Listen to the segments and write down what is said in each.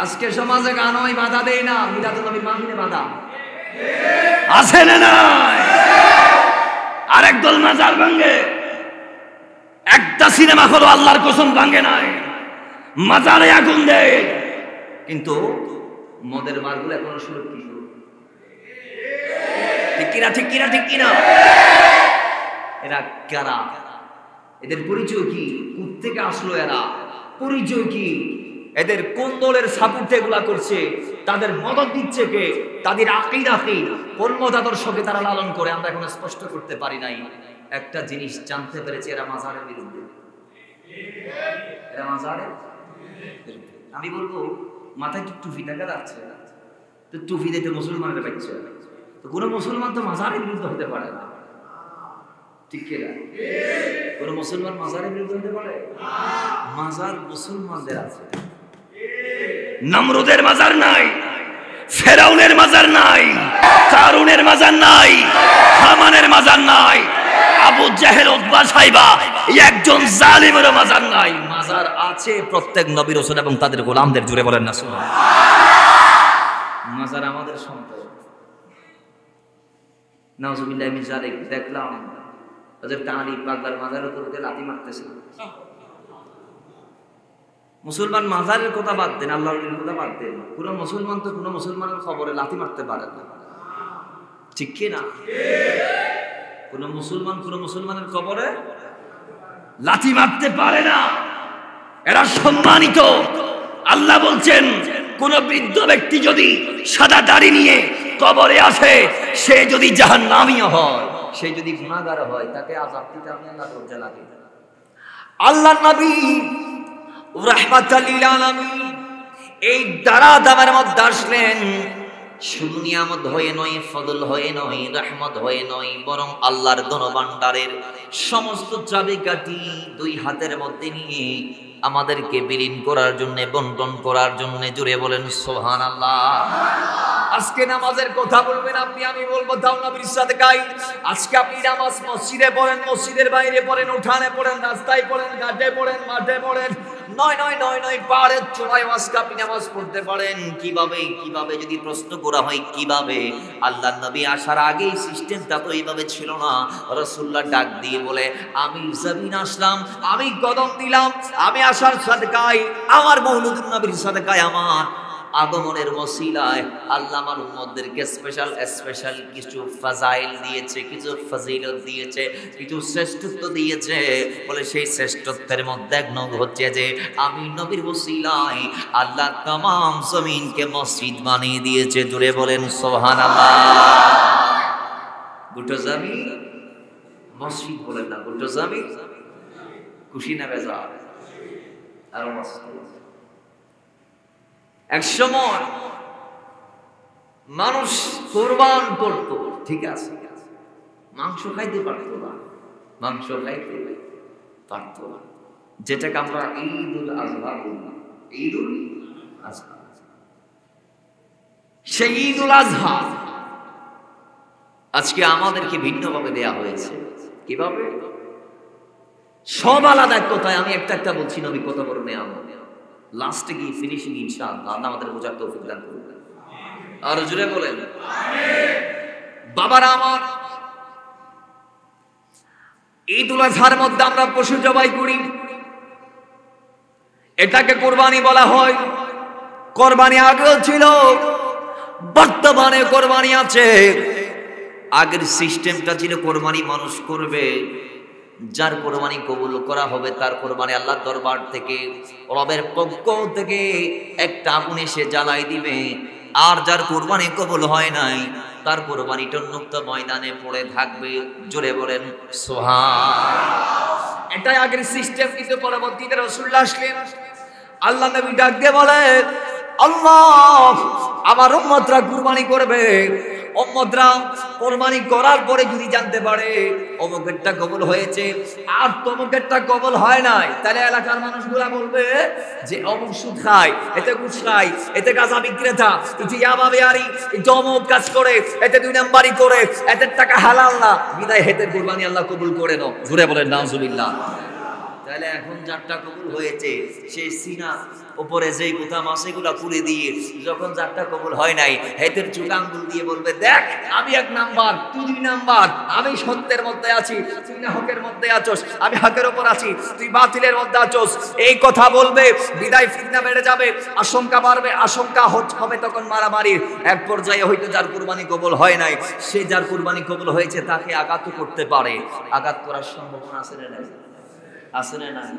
আজকে সমাজে গান ওই বাধা দেয় না, মিলাদুন নবীর মাহফিলে বাধা আছে না নাই? আরেক দল মাজার ভাঙে, একটা সিনেমা হলো আল্লাহর কসম ভাঙে নাই, মাজারে আগুন দেয়, কিন্তু মদের বারগুলো এখনো সুরক্ষিত। ঠিক কিনা, ঠিক কিনা, ঠিক কিনা? এরা কারা? এদের পরিচয় কি? কোত্থেকে আসলো এরা? পরিচয় কি? এদের কোন দলের সাপোর্টে এগুলা করছে? তাদের মদত দিচ্ছে কে? তাদের আকীদা কি? কোন মতাদর্শকে তারা লালন করে? আমরা এখন স্পষ্ট করতে পারি নাই। একটা জিনিস জানতে পেরেছি, এরা মাজারের বিরুদ্ধে। এরা মাজারের বিরুদ্ধে। আমি বলবো মাথায় কি টুপি দেখা যাচ্ছে? তো টুপি দিতে মুসলমানের বাচ্চা, তো কোনো মুসলমান তো মাজারের বিরুদ্ধে হতে পারে না। ঠিক কিনা? কোন মুসলমান মাজারের বিরুদ্ধে হতে পারে? মাজার মুসলমানদের আছে। নমরুদের মাজার নাই, ফেরাউনের মাজার নাই, কারুনের মাজার নাই, হামানের মাজার নাই, আবু জেহেল, উতবা, সাইবা একজন জালিমের মাজার নাই। মাজার আছে প্রত্যেক নবী রাসূল এবং তাদের গোলামদের। জুড়ে বলেন না সুবহানাল্লাহ। মাজার আমাদের সম্পদ। নাউজুবিল্লাহি মিন যালিক। দেখলাম হযরত আলী পাগলার মাজারের উপর দিয়ে লাথি মারতেছে। মুসলমান মাজারের কথা বাদ দেন, আল্লাহর কথা বাদ দেন, কোন মুসলমান তো কোন মুসলমানের খবরে লাথি মারতে পারে না। ঠিক কি না? কোন মুসলমান কোন মুসলমানের কবরে লাথি মারতে পারে না। এরা সম্মানিত। আল্লাহ বলছেন কোন বৃদ্ধ ব্যক্তি যদি সাদা দাড়ি নিয়ে কবরে আসে, সে যদি জাহান্নামী হয়, সে যদি গুনাহগার হয়, তাকে আযাব দিতে আমি আল্লাহ লজ্জা লাগে। আল্লাহর নবী রাহমাতাল লিল আলামিন এই দারাদামের মধ্যে আসলেন। শুধু নিয়ামত হয়ে নয়, ফজল হয়ে নয়, রহমত হয়ে নয়, বরং আল্লাহর ধনভাণ্ডারের সমস্ত চাবিকাঠি দুই হাতের মধ্যে নিয়ে আমাদেরকে বিলীন করার জন্য, বন্টন করার জন্য। জুড়ে বলেন সুবহানাল্লাহ। আজকে নামাজের কথা বলবেন আপনি, আমি বলবো দাও নবীর সাদকায়। আজকে আপনি নামাজ মসজিদে পড়েন, মসজিদের বাইরে পড়েন, উঠানে পড়েন, রাস্তায় পড়েন, ঘাটে পড়েন, মাঠে পড়েন, নয় নয় নয় নয় পাহাড়ের চূড়ায় আজকে আপনি নামাজ পড়তে পারেন। কিভাবে? কিভাবে যদি প্রশ্ন করা হয় কিভাবে, আল্লাহর নবী আসার আগেই সিস্টেমটা তো এইভাবে ছিল না। রাসূলুল্লাহ ডাক দিয়ে বলে, আমি জমিন আসলাম, আমি কদম দিলাম, আমি আসার সাদকায়, আমার মওলুদুন নবীর সাদকায়, আমার আগমনের ওসিলায় আল্লাহ আমার উম্মতদেরকে স্পেশাল কিছু ফাজাইল দিয়েছে, কিছু ফজিলত দিয়েছে, কিছু শ্রেষ্ঠত্ব দিয়েছে। বলে সেই শ্রেষ্ঠত্বের মধ্যে এক নং হচ্ছে যে আমি নবীর ওসিলায় আল্লাহ तमाम জমিনকে মসজিদ বানিয়ে দিয়েছে। জুড়ে বলেন সুবহানাল্লাহ। গোটা জমিন মসজিদ বলেন না, গোটা জমিন। খুশি না বেজার? আর মসজিদ। এক সময় মানুষ কুরবান করত, ঠিক আছে, মাংস খাইতে পারত না, মাংস খাইতে পারত না, যেটাকে আমরা ঈদুল আযহা বলি। ঈদুল আযহা, সেই ঈদুল আযহা আজকে আমাদেরকে ভিন্নভাবে দেয়া হয়েছে। কিভাবে? সব আলাদা। কোথায়? আমি একটা একটা বলছি, নবী কত বড় নিয়ামত। লাস্টে গিয়ে ফিনিশিং ইনশাআল্লাহ আল্লাহ আমাদের বোঝার তৌফিক দান করবেন। আর জোরে বলেন আমিন। বাবারা আমার, ঈদুল আযহার মধ্যে আমরা পশু জবাই করি, এটাকে কুরবানি বলা হয়। কুরবানি আগেও ছিল, বর্তমানে কুরবানি আছে। আগের সিস্টেমটা ছিল কুরবানি মানুষ করবে, যার কোরবানি কবুল করা হবে তার কোরবানি আল্লাহর দরবার থেকে, রবের পক্ষ থেকে একটা আগুন এসে জ্বালাই দিবে। আর যার কোরবানি কবুল হয় নাই, তার কোরবানিটা উন্মুক্ত ময়দানে পড়ে থাকবে। জোরে বলেন সুবহান। এটাই আগের সিস্টেম। কিন্তু পরবর্তীতে রাসূলুল্লাহ আসলেন, আল্লাহ নবী ডাক দিয়ে বলে, আল্লাহ আমার উম্মতরা কুরবানি করবে, উম্মতরা কুরবানি করার পরে যদি জানতে পারে অমুকেরটা কবুল হয়েছে আর তমুকেরটা কবুল হয় নাই, তাহলে এলাকার মানুষগুলা বলবে যে অমুক সুদ খায়, এতে ঘুষ খায়, এতে গাঁজা বিক্রেতা, এতে ইয়াবা বেয়ারি, এতে অমুক কাজ করে, এতে দুই নাম্বারি করে, এতে টাকা হালাল না, বিদায় হেতে কুরবানি আল্লাহ কবুল করে নাও। জোরে বলেন নাউজুবিল্লাহ। তাহলে এখন যারটা কবুল হয়েছে সে সিনা উপরে যেই গুতাম আছে এগুলা পুড়ে দিয়ে যখন যারটা কবুল হয় নাই হেতের চুলা আঙ্গুল দিয়ে বলবে, দেখ আমি 1 নাম্বার, তুই 2 নাম্বার, আমি সত্যের মধ্যে আছি, তুই না হকের মধ্যে আছোস, আমি হকের উপর আছি, তুই বাতিলের মধ্যে আছোস। এই কথা বলবে, বিদায় ফিতনা বেড়ে যাবে, আশঙ্কা বাড়বে, আশঙ্কা হবে তখন মারামারির। এক পর্যায়ে হয়তো যার কুরবানি কবুল হয় নাই, সে যার কুরবানি কবুল হয়েছে তাকে আঘাত করতে পারে। আঘাত করার সম্ভাবনা আছে না নাই? আছে না নাই?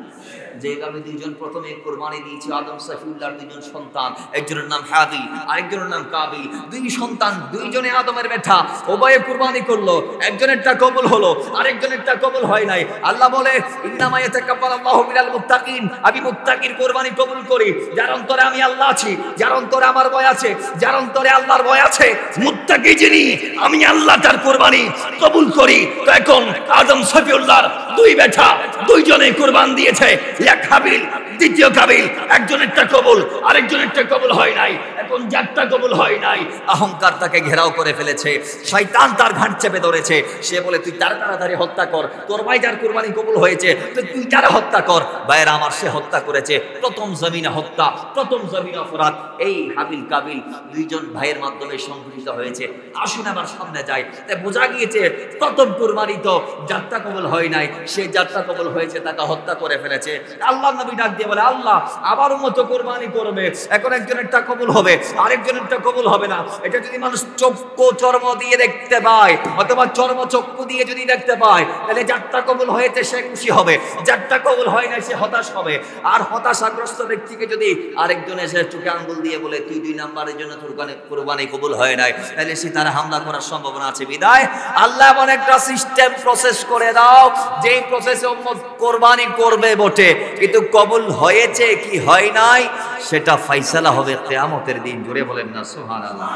যে আমি 2 জন প্রথমে কুরবানি দিয়েছি, আদম সফিউল্লাহর 2 জন সন্তান, একজনের নাম হাবিল আরেকজনের নাম কাবিল। 2 সন্তান, 2 জনে আদমের বেটা, উভয়ে কুরবানি করলো, একজনেরটা কবুল হলো, আরেকজনেরটা কবুল হয় নাই। আল্লাহ বলে, ইন্নামা ইয়াতাকাব্বালুল্লাহু মিনাল মুত্তাকিন, আমি মুত্তাকির কুরবানি কবুল করি যার অন্তরে আমি আল্লাহ আছি, যার অন্তরে আমার ভয় আছে, যার অন্তরে আল্লাহর ভয় আছে, মুত্তাকি যিনি, আমি আল্লাহ তার কুরবানি কবুল করি। তো এখন আদম সফিউল্লাহর 2 বেটা, 2 জনে কুরবান দিয়েছে, এক হাবিল, দ্বিতীয় কাবিল, একজনেরটা কবুল, আরেকজনেরটা কবুল হয় নাই। এখন যারটা কবুল হয় নাই, অহংকার তাকে ঘেরাও করে ফেলেছে, শয়তান তার ঘাট চেপে ধরেছে। সে বলে, তুই তার তাড়াতাড়ি হত্যা কর, তোর ভাই যার কুরবানি কবুল হয়েছে তুই তার হত্যা কর। ভাইয়েরা আমার, সে হত্যা করেছে, প্রথম জমিনে হত্যা, প্রথম জমিনে অপরাধ। এই হাবিল কাবিল 2 জন ভাইয়ের মাধ্যমে সংঘটিত হয়েছে। আসুন আবার সামনে যাই, তাই বোঝা গিয়েছে প্রথম কুরবানি তো যারটা কবুল হয় নাই, সে যারটা কবুল হয়েছে তাকে হত্যা করে ফেলেছে। আল্লাহ নবী ডাক দিয়ে বলে, আল্লাহ আবার উম্মত কুরবানি করবে, এখন একজনেরটা কবুল হবে, আরেকজনেরটা কবুল হবে না। এটা যদি মানুষ চক্ষু চর্ম দিয়ে দেখতে পায়, অথবা চর্ম চক্ষু দিয়ে যদি দেখতে পায়, তাহলে যারটা কবুল হয়েছে সে খুশি হবে, যারটা কবুল হয় না সে হতাশ হবে। আর হতাশাগ্রস্ত ব্যক্তিকে যদি আরেকজন এসে চোখে আঙ্গুল দিয়ে বলে, তুই 2 নাম্বারের জন্য তোর কুরবানি কবুল হয় নাই, তাহলে সে তার হামলা করার সম্ভাবনা আছে। বিদায় আল্লাহ এমন একটা সিস্টেম প্রসেস করে দাও, যেই প্রসেসে উম্মত কুরবানি করবে বটে, কিন্তু কবুল হয়েছে কি হয় নাই সেটা ফয়সালা হবে কিয়ামতের দিন। জোরে বলেন না সুবহানাল্লাহ,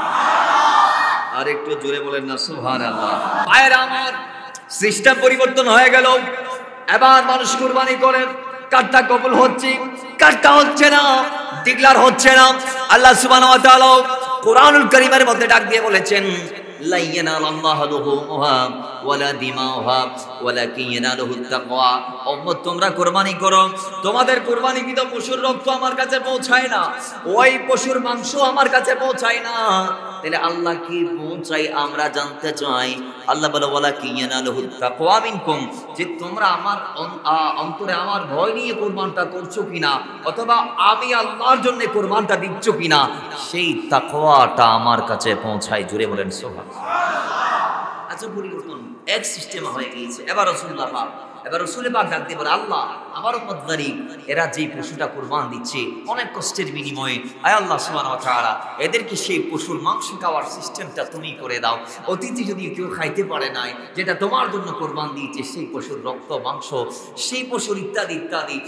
আর একটু জোরে বলেন না সুবহানাল্লাহ। ভাইরা আমার, সিস্টেম পরিবর্তন হয়ে গেল। এবার মানুষ কুরবানি করে, কারটা কবুল হচ্ছে, কারটা হচ্ছে না, ডিক্লার হচ্ছে না। আল্লাহ সুবহানাহু ওয়া তাআলা কোরআনুল কারীমের মধ্যে ডাক দিয়ে বলেছেন, লা ইয়ানালাল্লাহু লুহুমুহা ওয়ালা দিমাউহা ওয়ালাকিন ইয়ানালুহুত তাকওয়া। উম্মত, তোমরা কুরবানি করো, তোমাদের কুরবানিকৃত পশুর রক্ত আমার কাছে পৌঁছায় না, ওই পশুর মাংস আমার কাছে পৌঁছায় না। তাহলে আল্লাহ কি পৌঁছাই আমরা জানতে চাই। আল্লাহ বলে, ওয়ালাকিন ইয়ানালুহুত তাকওয়া মিনকুম, যে তোমরা আমার অন্তরে আমার ভয় নিয়ে কুরবানটা করছো কিনা, অথবা আমি আল্লাহর জন্য কুরবানটা দিচ্ছ কিনা, সেই তাকওয়াটা আমার কাছে পৌঁছায়। জুড়ে বলেন সুবহানাল্লাহ। আচ্ছা, পরিবর্তন এক সিস্টেমে হয়ে গিয়েছে। এবার রাসূলুল্লাহ পাক, এবার রাসূল পাক ডাক দিয়ে বলে, আল্লাহ আমার উম্মত গরীব, এরা যে পশুটা কুরবান দিচ্ছে অনেক কষ্টের বিনিময়ে, আয় আল্লাহ সুবহানাহু ওয়া তাআলা এদেরকে সেই পশুর মাংস খাওয়ার সিস্টেমটা তুমি করে দাও। অতিথি যদি কেউ খাইতে পারে নাই, যেটা তোমার জন্য কুরবান দিয়েছে, সেই পশুর রক্ত মাংস, সেই পশুর ইত্যাদি ইত্যাদি,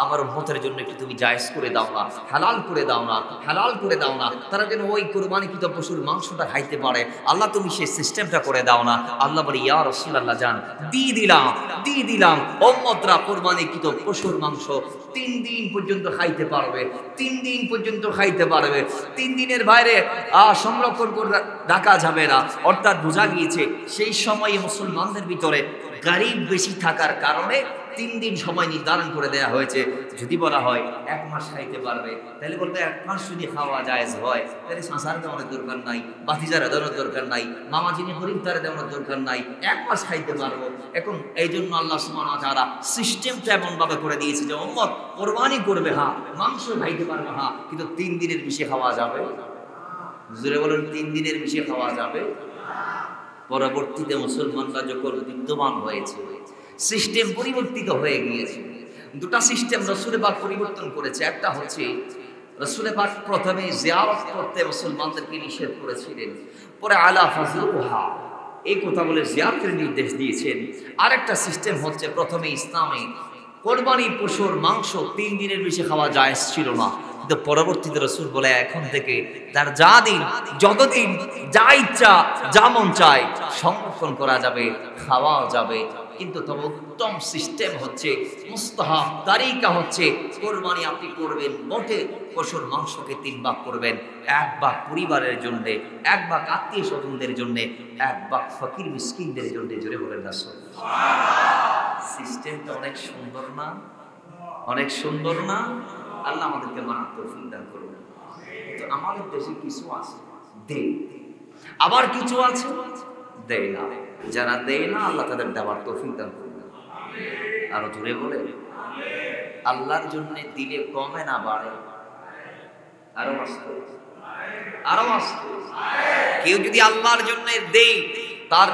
আমার উম্মতের জন্য একটু তুমি জায়েজ করে দাও না, হালাল করে দাও না, হালাল করে দাও না, তারা যেন ওই কুরবানিকৃত পশুর মাংসটা খাইতে পারে। আল্লাহ তুমি সেই সিস্টেমটা করে দাও না। আল্লাহ বলে, ইয়া রাসূলুল্লাহ জান, দিয়ে দিলাম উম্মতরা কুরবানিকৃত পশুর মাংস 3 দিন পর্যন্ত খাইতে পারবে, 3 দিন পর্যন্ত খাইতে পারবে। 3 দিনের বাইরে সংরক্ষণ করে রাখা যাবে না। অর্থাৎ বোঝা গিয়েছে সেই সময়ে মুসলমানদের ভিতরে গরীব বেশি থাকার কারণে 3 দিন সময় নির্ধারণ করে দেয়া হয়েছে। যদি বলা হয় 1 মাস খাইতে পারবে, তাহলে বলতে 1 মাস যদি খাওয়া জায়েজ হয়, তাহলে সংসার দেওয়ার দরকার নাই, বাতিজারা দেওয়ার দরকার নাই, মামা যিনি গরীব তারা দেওয়ার দরকার নাই, 1 মাস খাইতে পারবো। এখন এই জন্য আল্লাহ সুবহানাহু ওয়া তাআলা সিস্টেমটা এমন ভাবে করে দিয়েছে যে উম্মত কুরবানি করবে, হ্যাঁ মাংস খাইতে পারবে, হ্যাঁ, কিন্তু 3 দিনের বেশি খাওয়া যাবে। জোরে বলুন, 3 দিনের বেশি খাওয়া যাবে। পরবর্তীতে মুসলমানরা যখন বিদ্যমান হয়েছে, সিস্টেম পরিবর্তিত হয়ে গিয়েছে। 2টা সিস্টেম রাসূল পাক পরিবর্তন করেছে। একটা হচ্ছে রাসূল পাক প্রথমে জিয়ারত করতে মুসলমানদেরকে নিষেধ করেছিলেন, পরে আলা ফাজলুহা এই কথা বলে জিয়ারতের নির্দেশ দিয়েছেন। আরেকটা সিস্টেম হচ্ছে, প্রথমে ইসলামে কোরবানি পশুর মাংস 3 দিনের বেশি খাওয়া জায়েজ ছিল না, কিন্তু পরবর্তীতে রাসূল বলে এখন থেকে তার যা দিন, যতদিন যা ইচ্ছা যা মন চায় সংরক্ষণ করা যাবে, খাওয়া যাবে। কিন্তু তবে উত্তম সিস্টেম হচ্ছে, মুস্তাহাব তারিকা হচ্ছে, কোরবানি আপনি করবেন মোটে পশুর মাংসকে 3 ভাগ করবেন। 1 ভাগ পরিবারের জন্য, 1 ভাগ আত্মীয় স্বজনদের জন্য, 1 ভাগ ফকির মিসকিনদের জন্য। জোরে বলেন না সুবহানাল্লাহ। সিস্টেমটা অনেক সুন্দর না? অনেক সুন্দর না? আল্লাহ আমাদেরকে তৌফিক দান করুন। তো আমাদের দেশে কিছু আছে দেয়, আবার কিছু আছে দেয় না। যারা দেয় না আল্লাহ তাদের দেওয়ার তৌফিক দান করুন। আরো জোরে বলে, আল্লাহর জন্য দিলে কমে না বাড়ে? আরো আসতে, আরো আসতে। কেউ যদি আল্লাহর জন্য দেয় তার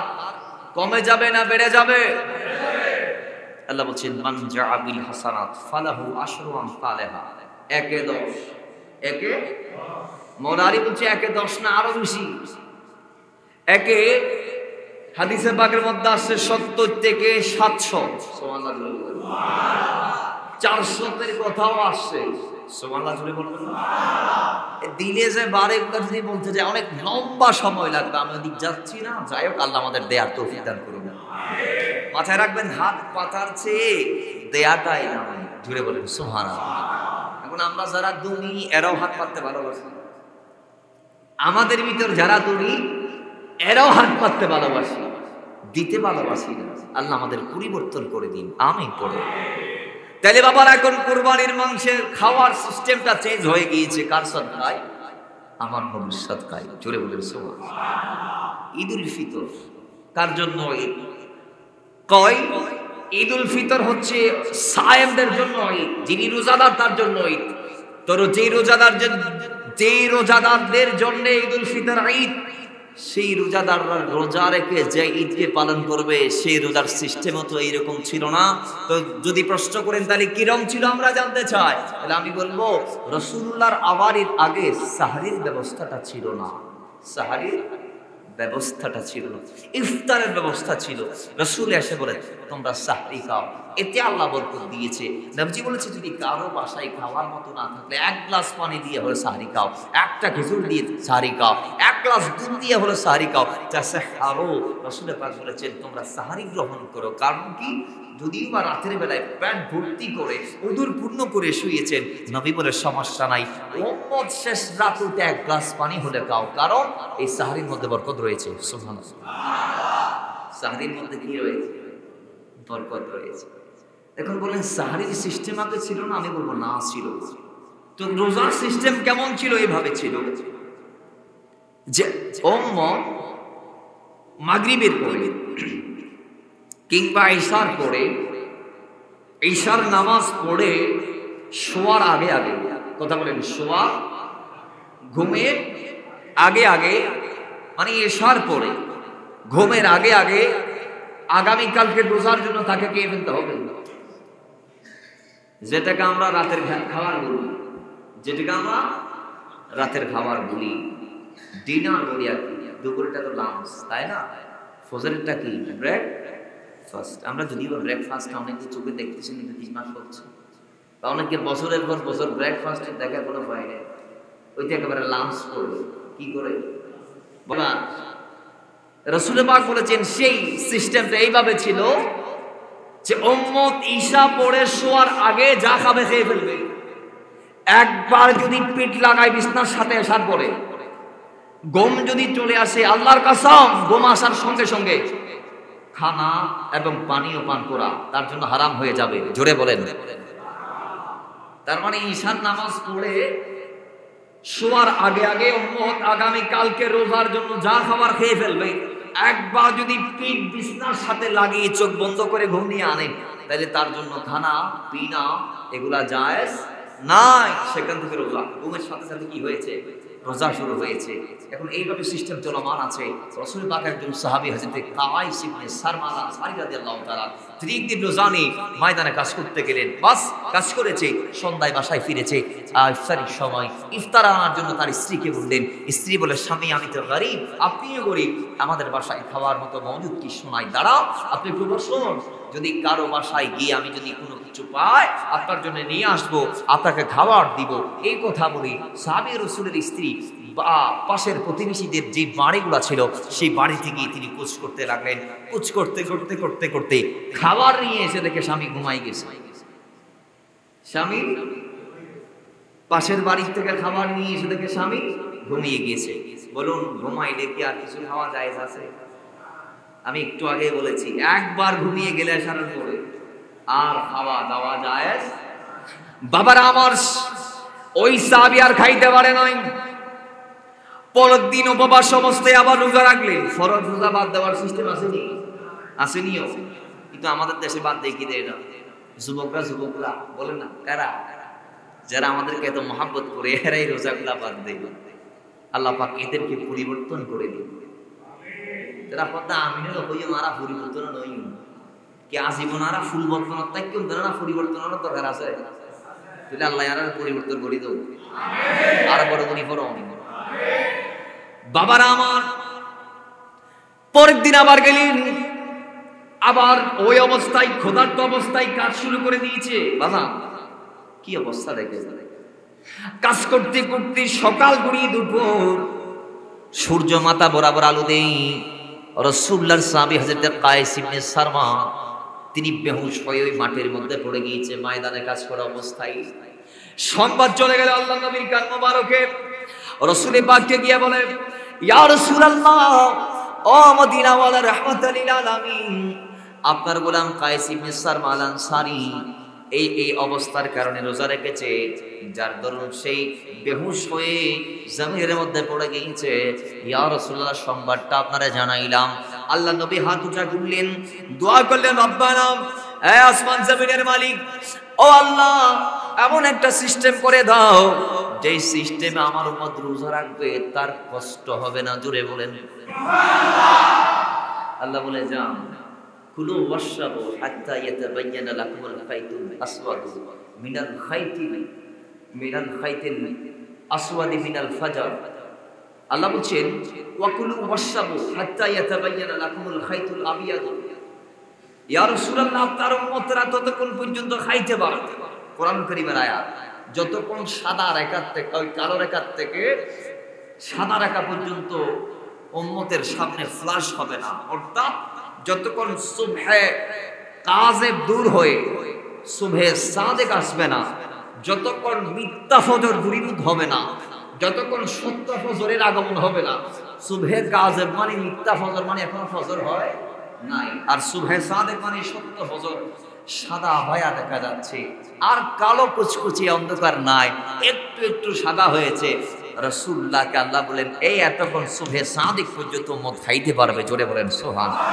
কমে যাবে না বেড়ে যাবে? আল্লাহ বলছেন মান জাআ বিল হাসানাত ফালাহু আশরু আমসালিহা, একে 10, একে মোরারি বলছে একে 10 না আরো বেশি। একে হাদিসে পাকের মধ্যে আসছে 70 থেকে 700, সুবহানাল্লাহ, 400 এর কথাও আসছে, সুবহানাল্লাহ জুড়ে বলবেন না? দিলে যে বারে যদি বলতে যায় অনেক লম্বা সময় লাগবে, আমি ওদিক যাচ্ছি না। যাই হোক, আল্লাহ আমাদের দেয়ার তৌফিক দান করুন। মাথায় রাখবেন, হাত পাতার চেয়ে দেয়াটাই না, জুড়ে বলেন সুবহানাল্লাহ। এখন আমরা যারা দুনি এরাও হাত পাততে ভালোবাসি, আমাদের ভিতর যারা দুনি এরাও হাত পাততে ভালোবাসি, দিতে ভালোবাসি না। আল্লাহ আমাদের পরিবর্তন করে দিন, আমিন পড়ে। তাহলে বাবার এখন কুরবানির মাংসের খাওয়ার সিস্টেমটা চেঞ্জ হয়ে গিয়েছে। কার সাদকায়? আমার নবীর সাদকায়, জোরে বলেন সুবহানাল্লাহ। ঈদুল ফিতর কার জন্য? কয় ঈদুল ফিতর হচ্ছে সায়েমদের জন্য ঈদ, যিনি রোজাদার তার জন্য ঈদ। তো যেই রোজাদারদের জন্য ঈদুল ফিতর ঈদ, সেই রোজাদাররা রোজা রেখে যে ঈদকে পালন করবে, সেই রোজার সিস্টেমও তো এইরকম ছিল না। তো যদি প্রশ্ন করেন তাহলে কিরম ছিল আমরা জানতে চাই, তাহলে আমি বলবো রাসূলুল্লাহর আওয়ারের আগে সাহরির ব্যবস্থাটা ছিল না। সাহরির ব্যবস্থাটা ছিল না, ইফতারের ব্যবস্থা ছিল। রাসূল এসে বলে তোমরা সাহরি খাও, এতে আল্লাহ বরকত দিয়েছে। নবীজি বলেছে যদি কারো বাসায় খাওয়ার মতো না থাকলে 1 গ্লাস পানি দিয়ে হলে সাহরি খাও, একটা খেজুর দিয়ে সাহরি খাও, 1 গ্লাস দুধ দিয়ে হলে সাহরি খাও। তাসাহহারু, রাসূল পাক বলেছেন তোমরা সাহরি গ্রহণ করো। কারণ কি? যদিও বা রাতের বেলায় পেট ভর্তি করে উদুর পূর্ণ করে শুয়েছেন, নবী বলে সমস্যা নাই, উম্মত শেষ রাতে 1 গ্লাস পানি হলে খাও, কারণ এই সাহরির মধ্যে বরকত রয়েছে। সুবহানাল্লাহ, সাহরির মধ্যে কি রয়েছে? বরকত রয়েছে। এখন বলেন সাহরির সিস্টেম আগে ছিল না? আমি বলবো না, ছিল। তো রোজার সিস্টেম কেমন ছিল? এইভাবে ছিল যে উম্মত মাগরিবের পরে কিংবা ঈশার পরে, ঈশার নামাজ পড়ে শোয়ার আগে আগে, কথা বলেন, শোয়া ঘুমের আগে আগে, মানে ঈশার পরে ঘুমের আগে আগে আগামীকালকে রোজার জন্য তাকে খেয়ে ফেলতে হবে। যেটাকে আমরা রাতের খাবার বলি, যেটাকে আমরা রাতের খাবার বলি, ডিনার বলি আর কি। দুপুরটা তো লাঞ্চ, তাই না? ফজরেরটা কি? Breakfast. আমরা যদিও ব্রেকফাস্ট অনেকে চোখে দেখতেছি কিন্তু 3 মাস হচ্ছে, বা অনেকে বছরের পর বছর ব্রেকফাস্টের দেখা কোনো ভয় নেই, ওইটা একেবারে লাঞ্চ করবে। কি করে বলা? রাসূল পাক বলেছেন সেই সিস্টেমটা এইভাবে ছিল যে উম্মত ঈশা পড়ে শোয়ার আগে যা খাবে খেয়ে ফেলবে। একবার যদি পিঠ লাগায় বিছনার সাথে আসার পরে গম যদি চলে আসে, আল্লাহর কসম, গম আসার সঙ্গে সঙ্গে খানা এবং পানীয় পান করা তার জন্য হারাম হয়ে যাবে। জোরে বলেন। তার মানে ঈশার নামাজ পড়ে শোয়ার আগে আগে উম্মত আগামী কালকে রোজার জন্য যা খাবার খেয়ে ফেলবে। একবার যদি পিঠ বিছনার সাথে লাগিয়ে চোখ বন্ধ করে ঘুমিয়ে আনে, তাহলে তার জন্য খানা পিনা এগুলা জায়েজ নাই। সেখান থেকে রোজা, ঘুমের সাথে সাথে কি হয়েছে? রোজা শুরু হয়েছে। এখন এইভাবে সিস্টেম চলমান আছে। রাসূল পাক একজন সাহাবী হযরত কাইস ইবনে সারমান আনসারী রাদিয়াল্লাহু তাআলা তিনি একদিন রোজা নিয়ে ময়দানে কাজ করতে গেলেন। বাস কাজ করেছে, সন্ধ্যায় বাসায় ফিরেছে। ইফতারের সময় ইফতার আনার জন্য তার স্ত্রীকে বললেন। স্ত্রী বলে, স্বামী আমি তো গরিব, আপনিও গরিব, আমাদের বাসায় খাওয়ার মতো মজুদ কি শোনাই, দাঁড়াও আপনি একটু বসুন, যদি কারো বাসায় গিয়ে আমি যদি কোনো কিছু পাই আপনার জন্য নিয়ে আসবো, আপনাকে খাবার দিব। এই কথা বলি সাহাবী রাসূলের স্ত্রী বা পাশের প্রতিবেশীদের যে বাড়িগুলো ছিল সেই বাড়িতে গিয়ে তিনি কুচ করতে লাগলেন। কুচ করতে করতে করতে করতে খাবার নিয়ে এসে দেখে স্বামী ঘুমাই গেছে। স্বামী পাশের বাড়ি থেকে খাবার নিয়ে এসে দেখে স্বামী ঘুমিয়ে গিয়েছে। বলুন, ঘুমাইলে কি আর কিছু খাওয়া জায়েজ আছে? আমি একটু আগে বলেছি, একবার ঘুমিয়ে গেলে সারার পরে আর খাওয়া দাওয়া জায়েজ। বাবারা আমার, ওই সাহাবী আর খাইতে পারে নাই, পরের দিন উপবাস অবস্থায় আবার রোজা রাখলেন। ফরজ রোজা বাদ দেওয়ার সিস্টেম আসেনি? আসেনিও, কিন্তু আমাদের দেশে বাদ দিয়ে কি দেয় না? যুবকরা বলেন না, কারা? যারা আমাদেরকে এত মহাব্বত করে এরাই রোজাগুলা বাদ দেয়। আল্লাহ পাক এদেরকে পরিবর্তন করে দিন। তারা কথা আমিনের হইয়া মারা পরিবর্তন নই কি আজীবন আরা ফুল বর্তন তাই কেউ না পরিবর্তনের দরকার আছে। তাহলে আল্লাহ আর পরিবর্তন করে দেব, আর বড় গুণী পড়ো। বাবারা আমার, পরের দিন আবার গেলেন, আবার ওই অবস্থায় ক্ষুধার্ত অবস্থায় কাজ শুরু করে দিয়েছে। বাবা কি অবস্থা দেখে, কাজ করতে করতে সকাল গড়িয়ে দুপুর, সূর্য মাথা বরাবর আলো দেই। রাসূলুল্লাহর সাহাবী হযরত কায়েস ইবনে সারমা তিনি বেহুশ হয়ে ওই মাঠের মধ্যে পড়ে গিয়েছে ময়দানে কাজ করা অবস্থায়। সংবাদ চলে গেল আল্লাহ নবীর কান মোবারকে। রাসূল পাককে গিয়ে বলে, ইয়া রাসূলুল্লাহ, ও মদিনাওয়ালা রাহমাতাল লিল আলামিন, আপনার গোলাম কায়েস ইবনে সারমা আল আনসারী এই অবস্থার কারণে রোজা রেখেছে, যার দরুন সেই বেহুশ হয়ে জমিনের মধ্যে পড়ে গিয়েছে। ইয়া রাসূলুল্লাহ, সংবাদটা আপনারা জানাইলাম। আল্লাহ নবী হাত উঠা করলেন, দোয়া করলেন, রব্বানা, হে আসমান জমিনের মালিক, ও আল্লাহ, এমন একটা সিস্টেম করে দাও যেই সিস্টেমে আমার উম্মত রোজা রাখবে তার কষ্ট হবে না। জোরে বলেন সুবহানাল্লাহ। আল্লাহ বলে, যান কুলু ওয়াশরাবু হাত্তা ইয়াতাবায়্যানা লাকুমুল খাইতুল আসওয়াদু মিনাল খাইতিল আসওয়াদি মিনাল ফাজর। আল্লাহ বলেন, ওয়া কুলু ওয়াশরাবু হাত্তা ইয়াতাবায়্যানা লাকুমুল খাইতুল আবিয়াদু। ইয়া রাসূলুল্লাহ, তার উম্মতরা ততক্ষণ পর্যন্ত খাইতে পারে, কোরআন কারীমের আয়াত, যতক্ষণ সাদা রেখার থেকে ওই কালো রেখার থেকে সাদা রেখা পর্যন্ত উম্মতের সামনে ফ্লাশ হবে না, অর্থাৎ যতক্ষণ সুবহে কাযিব দূর হয়ে সুবহে সাদিক আসবে না, যতক্ষণ মিথ্যা ফজর দূরীভূত হবে না, যতক্ষণ সত্য ফজরের আগমন হবে না। সুবহে কাযিব মানে মিথ্যা ফজর, মানে এখনো ফজর হয় নাই, আর সুবহে সাদিক মানে সত্য ফজর। সাদা ভায়া দেখা যাচ্ছে, আর কালো কুচকুচি অন্ধকার নাই, একটু একটু সাদা হয়েছে। রাসূলুল্লাহকে আল্লাহ বলেন, এই এতক্ষণ সুবহে সাদিক পর্যন্ত উম্মত খাইতে পারবে। জোরে বলেন সুবহানাল্লাহ।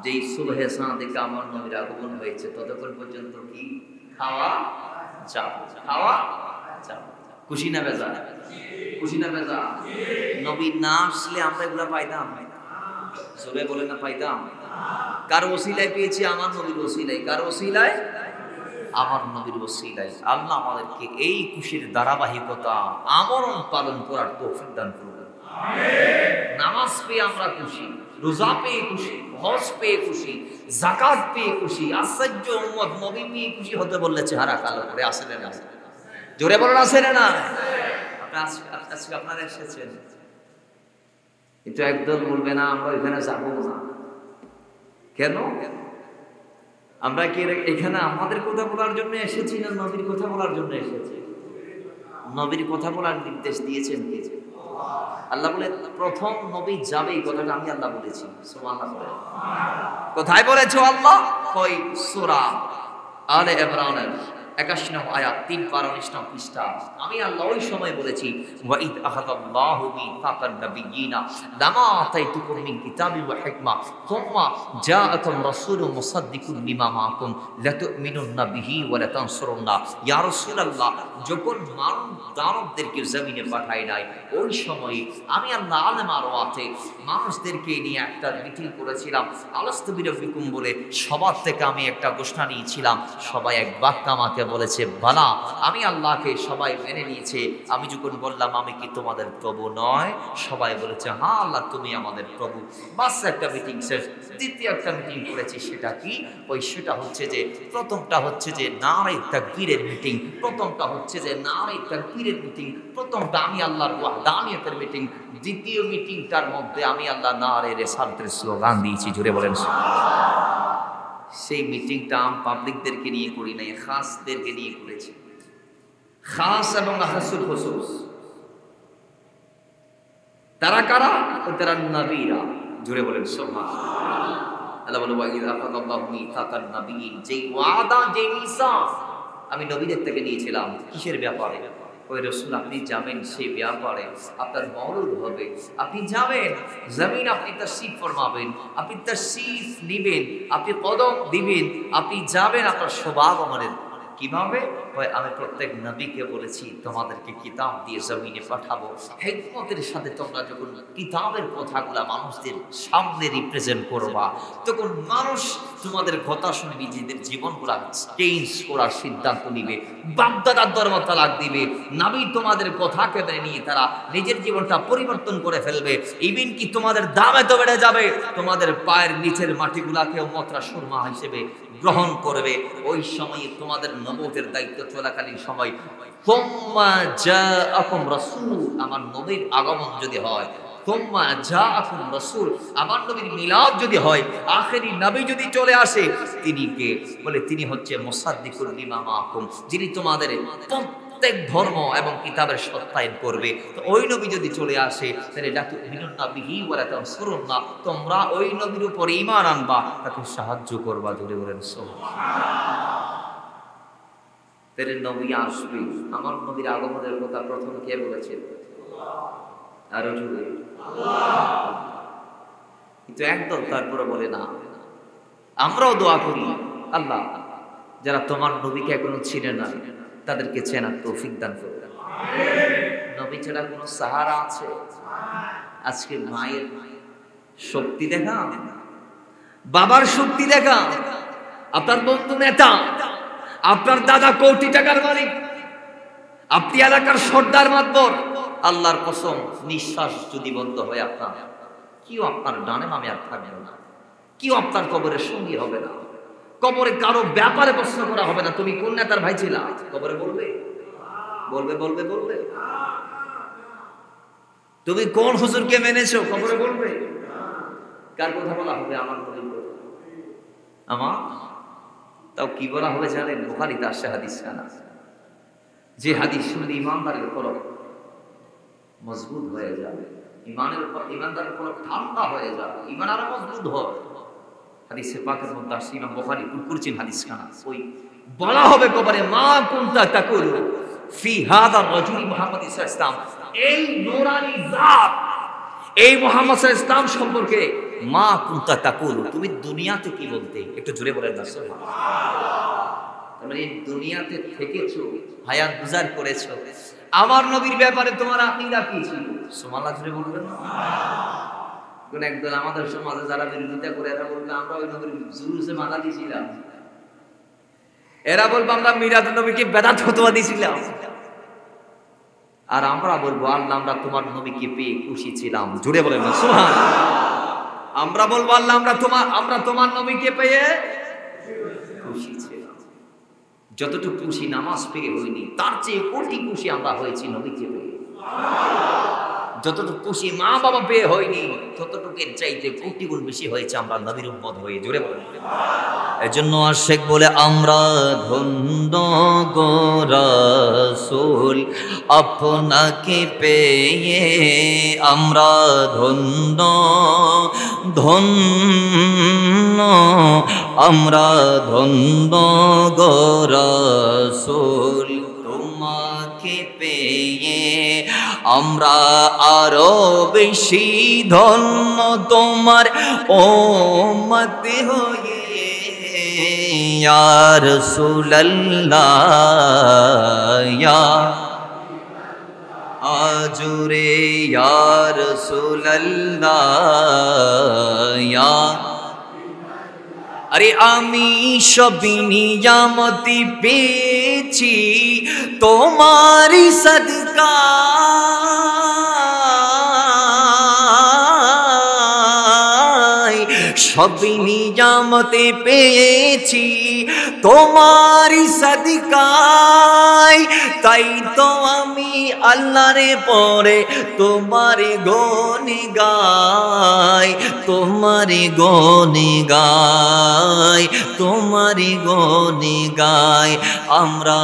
যেই সুবহে সাদিক আমার নবীর আগমন হয়েছে ততক্ষণ পর্যন্ত কি খাওয়া যাবে, খাওয়া যাবে। খুশি না বেজা? খুশি না বেজা? নবী না আসলে আমরা এগুলা পাইতাম? জোরে বলে না পাইতাম? কার ওসিলায় পেয়েছি? আমার নবীর ওসিলায়। কার ওসিলায়? আমার নবীর ওসিলায়। আল্লাহ আমাদেরকে এই খুশির ধারাবাহিকতা আমরণ পালন করার তৌফিক দান করুন। আমিন। নামাজ পেয়ে আমরা খুশি, রোজা পেয়ে খুশি, হজ পেয়ে খুশি, যাকাত পেয়ে খুশি। আশ্চর্য উম্মত, নবী পেয়ে খুশি হতে বললে চেহারা কালো করে আসে না? জোরে বলেন আসে না? আজকে আপনারা এসেছেন, কিন্তু একদল বলবে না আমরা এখানে যাবো না। কেন? আমরা কি এখানে আমাদের কথা বলার জন্য এসেছি না নবীর কথা বলার জন্য এসেছি? নবীর কথা বলার নির্দেশ দিয়েছেন কে? আল্লাহ বলে, প্রথম নবী যাবে, এই কথাটা আমি আল্লাহ বলেছি। সুবহানাল্লাহ। কোথায় বলেছো আল্লাহ? কই সূরা আলে ইমরানের 81 নং আয়াত, 3 পারা 19 নং পৃষ্ঠা। আমি আল্লাহ ওই সময় বলেছি, ওয়া ইদ আখাযাল্লাহু মিসাকান নাবিয়্যিনা লামা আতাইতুকুম মিন কিতাবিন ওয়া হিকমা সুম্মা জাআকুম রাসূলুম মুসাদ্দিকুন লিমা মাআকুম লাতুমিনুন্না বিহি ওয়া লাতানসুরুন্না। ইয়া রাসূলুল্লাহ, যখন দানবদেরকে জমিনে পাঠাই নাই, ওই সময় আমি আল্লাহ আলেম আরওয়াতে মানুষদেরকে নিয়ে একটা মিটিং করেছিলাম। আলাস্তু বিরব্বিকুম বলে সবার থেকে আমি একটা ঘোষণা নিয়েছিলাম। সবাই এক বাক্য আমাকে বলেছে, বালা, আমি আল্লাহকে সবাই মেনে নিয়েছে। আমি যখন বললাম আমি কি তোমাদের প্রভু নয়, সবাই বলেছে হ্যাঁ আল্লাহ তুমি আমাদের প্রভু। বাস একটা মিটিং শেষ। দ্বিতীয় একটা মিটিং করেছি, সেটা কি? সেটা হচ্ছে যে প্রথমটা হচ্ছে যে নারে তাকবীরের মিটিং, প্রথমটা হচ্ছে যে নারে তাকবীরের মিটিং, প্রথমটা আমি আল্লাহর ওয়াহদানিয়তের মিটিং। দ্বিতীয় মিটিংটার মধ্যে আমি আল্লাহ নারে রিসালাতের স্লোগান দিয়েছি। জুড়ে বলেন সুবহানাল্লাহ। সেই মিটিংটা আম পাবলিকদেরকে নিয়ে করি নাই, খাসদেরকে নিয়ে করেছি। খাস এবং আখাসুল খুসুস। তারা কারা? তারা নবীরা। জুড়ে বলেন সুবহানাল্লাহ। আল্লাহ বলে, ওয়া ইযা আখাযাল্লাহু মিসাকান নাবিয়্যিন, যেই ওয়াদা, যেই মিসাক আমি নবীদের থেকে নিয়েছিলাম। কিসের ব্যাপারে? ওই রসুল আপনি যাবেন সেই ব্যাপারে, আপনার মওলুদ হবে, আপনি যাবেন জমিন, আপনি তাশরীফ ফরমাবেন, আপনি তাশরীফ নিবেন, আপনি কদম দিবেন, আপনি যাবেন আপনার সৌভাগমনের। কিভাবে? আমি প্রত্যেক নবীকে বলেছি তোমাদেরকে কিতাব দিয়ে জমিনে পাঠাবো, হিকমতের সাথে তোমরা যখন কিতাবের কথাগুলা মানুষদের সামনে রিপ্রেজেন্ট করবা, তখন মানুষ তোমাদের কথা শুনে নিজেদের জীবনগুলা চেঞ্জ করার সিদ্ধান্ত নিবে, বাপদাদার ধর্ম তালাক দিবে, নবী তোমাদের কথাকে মেনে নিয়ে তারা নিজের জীবনটা পরিবর্তন করে ফেলবে। ইভেন কি তোমাদের দাম এত বেড়ে যাবে, তোমাদের পায়ের নিচের মাটিগুলাকেও মত্রা সুরমা হিসেবে গ্রহণ করবে। ওই সময়ে তোমাদের নবুয়তের দায়িত্ব চলাকালীন সময় সুম্মা জাআকুম রাসূল, আমার নবীর আগমন যদি হয়, সুম্মা জাআকুম রাসূল, আমার নবীর মিলাদ যদি হয়, আখেরি নবী যদি চলে আসে, তিনি কে? বলে তিনি হচ্ছে মুসাদ্দিকুল লিমা মাআকুম, যিনি তোমাদের প্রত্যেক ধর্ম এবং কিতাবের সত্যায়ন করবে। তো ওই নবী যদি চলে আসে, তাহলে লাতু মিনুন্না বিহি ওয়া লা তানসুরুন্না, তোমরা ওই নবীর উপর ঈমান আনবা, তাকে সাহায্য করবা। জোরে বলেন সুবহানাল্লাহ। তাহলে নবী আসবে, আমার নবীর আগমনের কথা প্রথম কে বলেছেন? আরো জোরে আল্লাহ। কিন্তু একদল তারপরে বলে না। আমরাও দোয়া করি, আল্লাহ যারা তোমার নবীকে এখনো চিনে না তাদেরকে চেনার তৌফিক দান করো। নবী ছাড়া কোনো সাহারা আছে? আজকে মায়ের শক্তি দেখা, বাবার শক্তি দেখা, আপনার বন্ধু নেতা, আপনার দাদা কোটি টাকার মালিক, আপনি এলাকার সর্দার মাতবর, আল্লাহর কসম নিঃশ্বাস যদি বন্ধ হয় আপনার, কেউ আপনার ডানে বামে আর থাকবে না, কেউ আপনার কবরের সঙ্গী হবে না, কবরে কারো ব্যাপারে প্রশ্ন করা হবে না তুমি কোন নেতার ভাই ছিলা, কবরে বলবে বলবে বলবে বলবে তুমি কোন হুজুরকে মেনেছো, কবরে বলবে। কার কথা বলা হবে? আমার নবীর কথা। আমার তাও কি বলা হবে জানেন? বুখারীতে আসছে হাদিস খানা, যে হাদিস শুনলে ইমানদারের উপর মজবুত হয়ে যাবে, ইমানদারের উপর ঠান্ডা হয়ে যাবে, ইমান আরো মজবুত হয়। হাদিসে পাকের মধ্যে আসছে, ইমাম বুখারী করছেন হাদিস খানা, ওই বলা হবে কবরে মা কুনতা তাকুলু ফি হাদা রাজুল মুহাম্মদ সাল্লাল্লাহু আলাইহি ওয়াসাল্লাম, এই নূরানী জাত, এই মুহাম্মদ সাল্লাল্লাহু আলাইহি ওয়াসাল্লাম সম্পর্কে মা কুনতা তাকুলু, তুমি দুনিয়াতে কি বলতে? একটু জোরে বলেন না সুবহানাল্লাহ। তোমরা এই দুনিয়াতে থেকেছো, হায়াত গুজার করেছো, আমার নবীর ব্যাপারে তোমার আকীদা কি ছিল? সুবহানাল্লাহ জোরে বলবেন না? কোন একদল আমাদের সমাজে যারা বিরোধিতা করে, এরা বলবে আমরা ওই নবীর জুলুসে মাথা দিয়েছিলাম, এরা বলবো আমরা মিলাদ নবীকে বেদাত ফতোয়া দিয়েছিলাম, আর আমরা বলবো আল্লাহ আমরা তোমার নবীকে পেয়ে খুশি ছিলাম। জুড়ে বলেন না সুবহানাল্লাহ। আমরা বলবো আল্লাহ আমরা তোমার নবীকে পেয়ে খুশি ছিলাম। যতটুকু খুশি নামাজ পেয়ে হইনি, তার চেয়ে কোটি খুশি আমরা হয়েছি নবীকে পেয়ে। যতটুকু খুশি মা বাবা পেয়ে হয়নি, ততটুকুর চাইতে কোটি গুণ বেশি হয়েছে আমরা নবীর উম্মত হয়ে। জোরে বলেন। এজন্য আশেক বলে আমরা ধন্য গো রাসূল আপনাকে পেয়ে, আমরা ধন্য ধন্য, আমরা ধন্য গো রাসূল তোমাকে পেয়ে, আমরা আরো বেশি ধন্য তোমার উম্মত হয়ে। ইয়া রাসূলুল্লাহ ইয়া আজুরে, ইয়া রাসূলুল্লাহ ইয়া, আরে আমি সবই নিয়ামতি পেয়েছি তোমারি সদকা, সবই নিয়ামতে পেয়েছি তোমারি সদকায়, তাই তো আমি আল্লাহরে পরে তোমারি গনি গাই, তোমারি গনি গাই, তোমারি গনি গাই। আমরা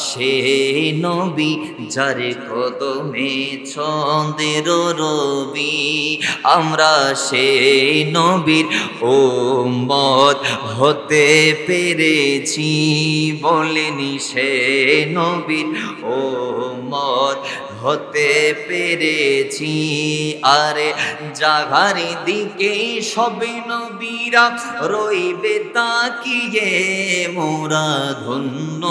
সেই নবী যার কদমে ছন্দের রবি, আমরা সেই নবীর উম্মত হতে পেরেছি, বলেনি সে নবীর উম্মত হতে পেরেছি। আরে জাগারি দিকে সবে নবীরা রইবে তাকিয়ে, মোরা ধন্য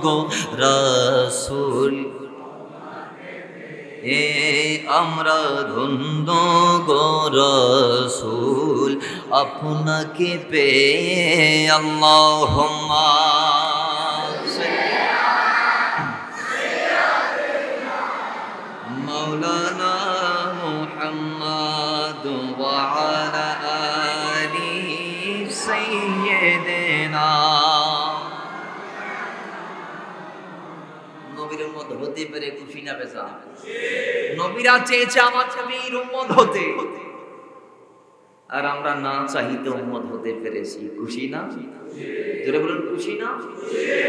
গো রাসূল, আমরা ধন্য গো রাসূল আপনাকে পেয়ে। আল্লাহুম্মা মাওলানা মুহাম্মদ ওয়া আলা আলি সাইয়্যিদিনা। নবীর উম্মত হতে পেরে খুশি না বেজা? নবীরা চেয়েছে আমার নবীর উম্মত হতে, আর আমরা না চাইতে উম্মত হতে পেরেছি। খুশি না? জোরে বলুন খুশি না?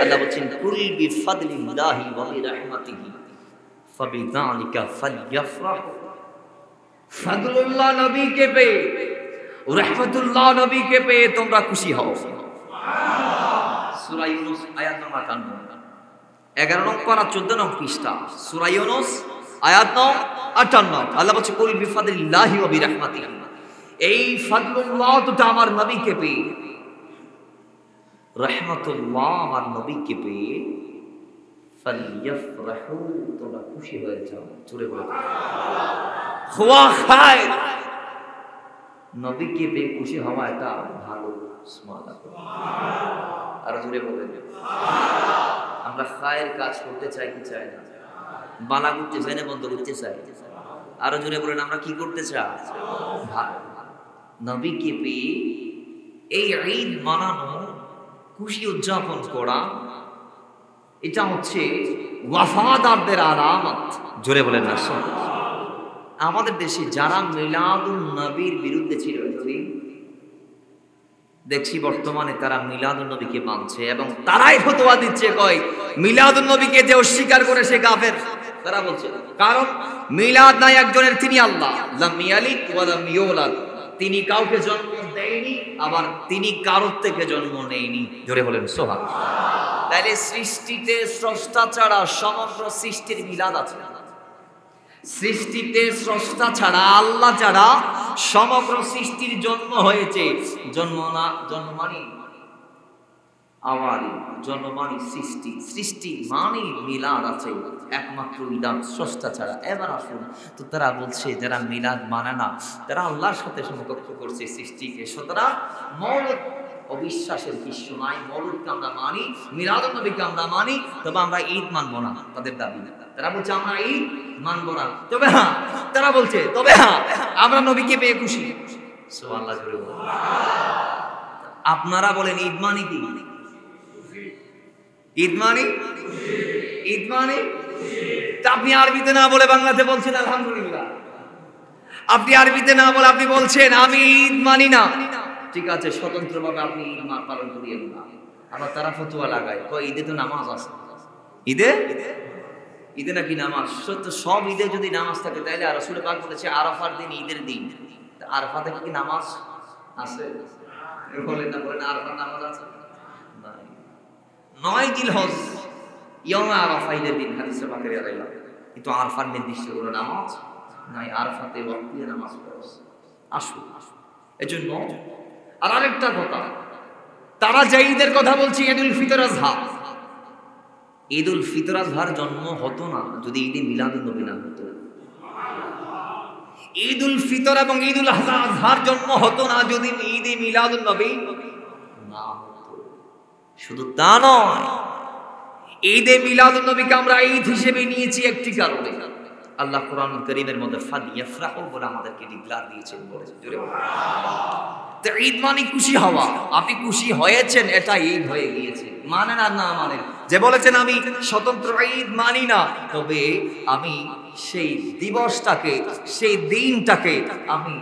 আল্লাহ বলছেন কুল বিফাদলিল্লাহি ওয়া বিরহমাতিহি ফাবিযালিকা ফালইফরাহু। ফাদলুল্লাহ নবীকে পেয়ে, রাহমাতুল্লাহ নবীকে পেয়ে তোমরা খুশি হও। সূরা ইউনূস আয়াত নম্বর 58, 11 নং পারা 14 নং পৃষ্ঠা, সূরা ইউনূস আয়াত নম্বর 58। আল্লাহ বলছে কুল বিফাদলিল্লাহি ওয়া বিরহমাতিহি, এই ফাদলুল্লাহ তো আমার নবীকে পেয়ে, রাহমাতুল্লাহ আমার নবীকে পেয়ে, ফালইফরাহু তোমরা খুশি হয়ে যাও। জোরে বলো হুয়া খায়র। নবীকে পেয়ে খুশি হওয়া এটা ভালো। সুবহানাল্লাহ। আর জোরে বলেন আমরা খায়ের কাজ করতে চাই কি চাই না? বালা করতে চাই না বন্ধ করতে চাই? আরো জোরে বলেন আমরা কি করতে চাই? ভালো। নবীকে পেয়ে এই ঈদ মানানো, খুশি উদযাপন করা, এটা হচ্ছে ওয়াফাদারদের আলামত। জোরে বলেন না? আমাদের দেশে যারা মিলাদুন নবীর বিরুদ্ধে ছিল, দেখছি বর্তমানে তারা মিলাদুন নবীকে মানছে এবং তারাই ফতোয়া দিচ্ছে, কয় মিলাদুন নবীকে যে অস্বীকার করে সে কাফের। তারা বলছে কারণ মিলাদ নাই একজনের, তিনি আল্লাহ, লাম ইয়ালিদ ওয়া লাম ইউলাদ, তিনি কাউকে জন্ম দেয়নি, আবার তিনি কারোর থেকে জন্ম নেয়নি। জোরে বলেন সুবহানাল্লাহ। তাইলে সৃষ্টিতে স্রষ্টা ছাড়া সমগ্র সৃষ্টির মিলাদ আছে। সৃষ্টিতে স্রষ্টা ছাড়া, আল্লাহ ছাড়া সমগ্র সৃষ্টির জন্ম হয়েছে। জন্ম না, জন্ম মানে আওয়ারি, জন্ম মানে সৃষ্টি, সৃষ্টি মানে মিলাদ আছে একমাত্র মিলাদ স্রষ্টা ছাড়া। এবার আসুন তো, তারা বলছে যারা মিলাদ মানে না তারা আল্লাহর সাথে সমকক্ষ করছে সৃষ্টিকে। সুতরাং মৌলিক অবিশ্বাসের কিছু নাই। মৌলুদকে আমরা মানি, মিলাদুন নবীকে আমরা মানি, তবে আমরা ঈদ মানবো না। তাদের দাবি তারা বলছে আমরা ঈদ মানবো না, তবে হ্যাঁ তারা বলছে তবে হ্যাঁ আমরা নবীকে পেয়ে খুশি। সুবহানাল্লাহ। জোরে বলুন। আপনারা বলেন ঈদ মানে কি? ঈদ মানে, ঈদ মানে আপনি আরবিতে না বলে বাংলাতে বলছেন আলহামদুলিল্লাহ। আপনি আরবিতে না বলে আপনি বলছেন আমি ঈদ মানি না। ঠিক আছে, স্বতন্ত্রভাবে আপনি ঈদ পালন করিয়েন না। আবার তারা ফতোয়া লাগায়, কয় ঈদে তো নামাজ আছে। ঈদে ঈদে নাকি নামাজ? সত্য, সব ঈদে যদি নামাজ থাকে তাহলে রাসূল পাক বলেছে আরাফার দিন ঈদের দিন, আরাফাতে কি নামাজ আছে? বলেন না, বলেন আরাফার নামাজ আছে? নাই। 9 জিলহজ ইয়াউমে আরাফা ঈদের দিন হাদিসে পাকের আলাইলা, কিন্তু আরাফার নির্দিষ্ট কোনো নামাজ নাই। আরাফাতে ওয়াক্তে নামাজ পড়ছে। আসুন এজন্য আর আরেকটা কথা, তারা যে ঈদের কথা বলছে ঈদুল ফিতর আজহা, ঈদুল ফিতর আজহার জন্ম হতো না যদি ঈদে মিলাদুন নবী না হতো। ঈদুল ফিতর এবং ঈদুল আজহার জন্ম হতো না যদি ঈদে মিলাদুন নবী না হতো। শুধু তা নয়, ঈদে মিলাদুন নবীকে আমরা ঈদ হিসেবে নিয়েছি একটি কারণে, আল্লাহ কোরআনুল কারীমের মধ্যে ফালইফরাহু বলে আমাদেরকে ডিক্লার দিয়েছেন, বলেছেন। তো ঈদ মানে খুশি হওয়া। আপনি খুশি হয়েছেন, এটা ঈদ হয়ে গিয়েছে। মানেন আর না মানেন, যে বলেছেন আমি স্বতন্ত্র ঈদ মানি না, তবে আমি সেই দিবসটাকে, সেই দিনটাকে আমি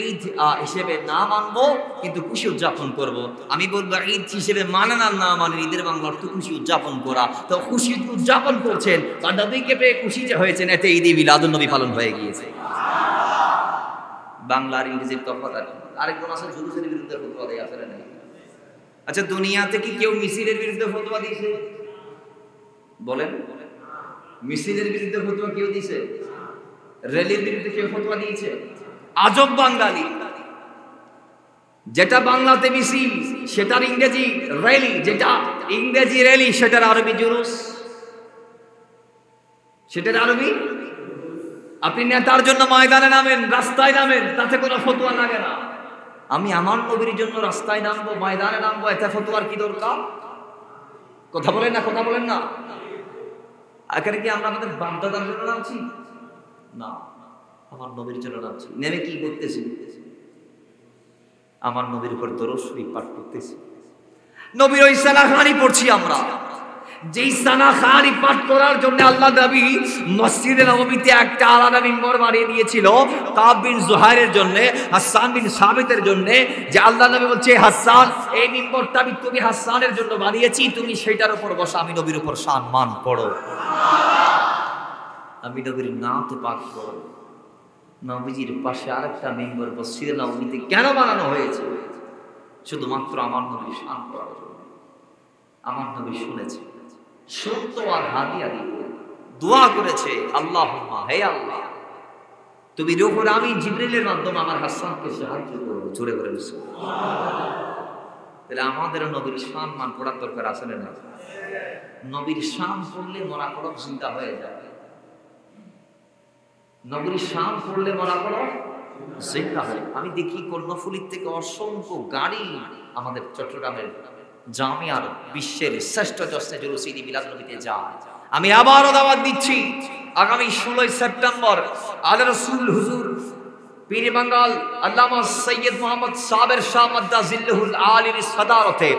ঈদ হিসেবে না মানবো, কিন্তু খুশি উদযাপন করব। আমি বলবো ঈদ হিসেবে মানেন আর না মানেন, ঈদের বাংলা অর্থ খুশি উদযাপন করা। তো খুশি উদযাপন করছেন বা নবীকে পেয়ে খুশি যে হয়েছেন, এতে ঈদে মিলাদুন নবী পালন হয়ে গিয়েছে। বাংলা আর ইংরেজির তফাৎ আর আরেকজন আছে জুলুসের বিরুদ্ধে ফতোয়া দেয়, আসলে নাই? আচ্ছা, দুনিয়াতে কি কেউ মিছিলের বিরুদ্ধে ফতোয়া দিয়েছে? বলেন, মিছিলের বিরুদ্ধে ফতোয়া কেউ দিয়েছে? র্যালির বিরুদ্ধে কেউ ফতোয়া দিয়েছে? আজব বাঙালি, যেটা বাংলাতে মিছিল সেটার ইংরেজি র্যালি, যেটা ইংরেজি র্যালি সেটার আরবি জুলুস, সেটার আরবি। আপনি নেতার জন্য ময়দানে নামেন, রাস্তায় নামেন, তাতে কোনো ফতোয়া লাগে না। আমি আমার নবীর জন্য রাস্তায় নামবো, ময়দানে নামবো, এতে ফতোয়ার কি দরকার? কথা বলেন না, কথা বলেন না। এখানে কি আমরা আমাদের বাপদাদার জন্য নামছি? না, আমার নবীর জন্য নামছি। নেমে কি করতেছি? আমার নবীর উপর দরুদ শরীফ পাঠ করতেছি, নবীর ওই সালাখানি পড়ছি আমরা। যেই সালাখানি পাঠ করার জন্য আল্লাহ নবী মসজিদে নববীতে একটা আলাদা মিম্বর বানিয়ে দিয়েছিল কাব বিন জুহাইরের জন্য, হাসান বিন সাবিতের জন্য। যে আল্লাহ নবী বলছে, হাসান, এই মিম্বরটা আমি তুমি হাসানের জন্য বানিয়েছি, তুমি সেটার উপর বসো, আমি নবীর উপর সম্মান পড়ো, আমি নবীর নামতে পাঠ করো। নবীজির পাশে আরেকটা মেম্বর মসজিদে নববীতে কেন বানানো হয়েছে? শুধুমাত্র আমার নবীর শান করার জন্য। আমার নবী শুনেছে, সত্য আর হাদিয়া দিয়ে দোয়া করেছে, আল্লাহুম্মা, হে আল্লাহ, তুমি রূহুল আমিন জিবরিলের মাধ্যমে আমার হাসানকে সাহায্য করো। জোরে করে সুবহানাল্লাহ। তাহলে আমাদের নবীর শান মান পড়ার দরকার আছে না? নবীর শান পড়লে মরা কলব চিন্তা হয়ে যায়। নবীর শান পড়লে মরা কলব চিন্তা হয়। আমি দেখি কর্ণফুলীর থেকে অসংখ্য গাড়ি আমাদের চট্টগ্রামের জামিয়ার বিশ্বের শ্রেষ্ঠ জশ্নে জুলুস ঈদ মিলাদুন্নবীতে যায়। আমি আবারও দাওয়াত দিচ্ছি, আগামী 16 সেপ্টেম্বর আলা রাসূল হুজুর পীর বাঙ্গাল আল্লামা সৈয়দ মোহাম্মদ সাবের শাহ মাদ্দাজিল্লাহুল আলীর সাদারতে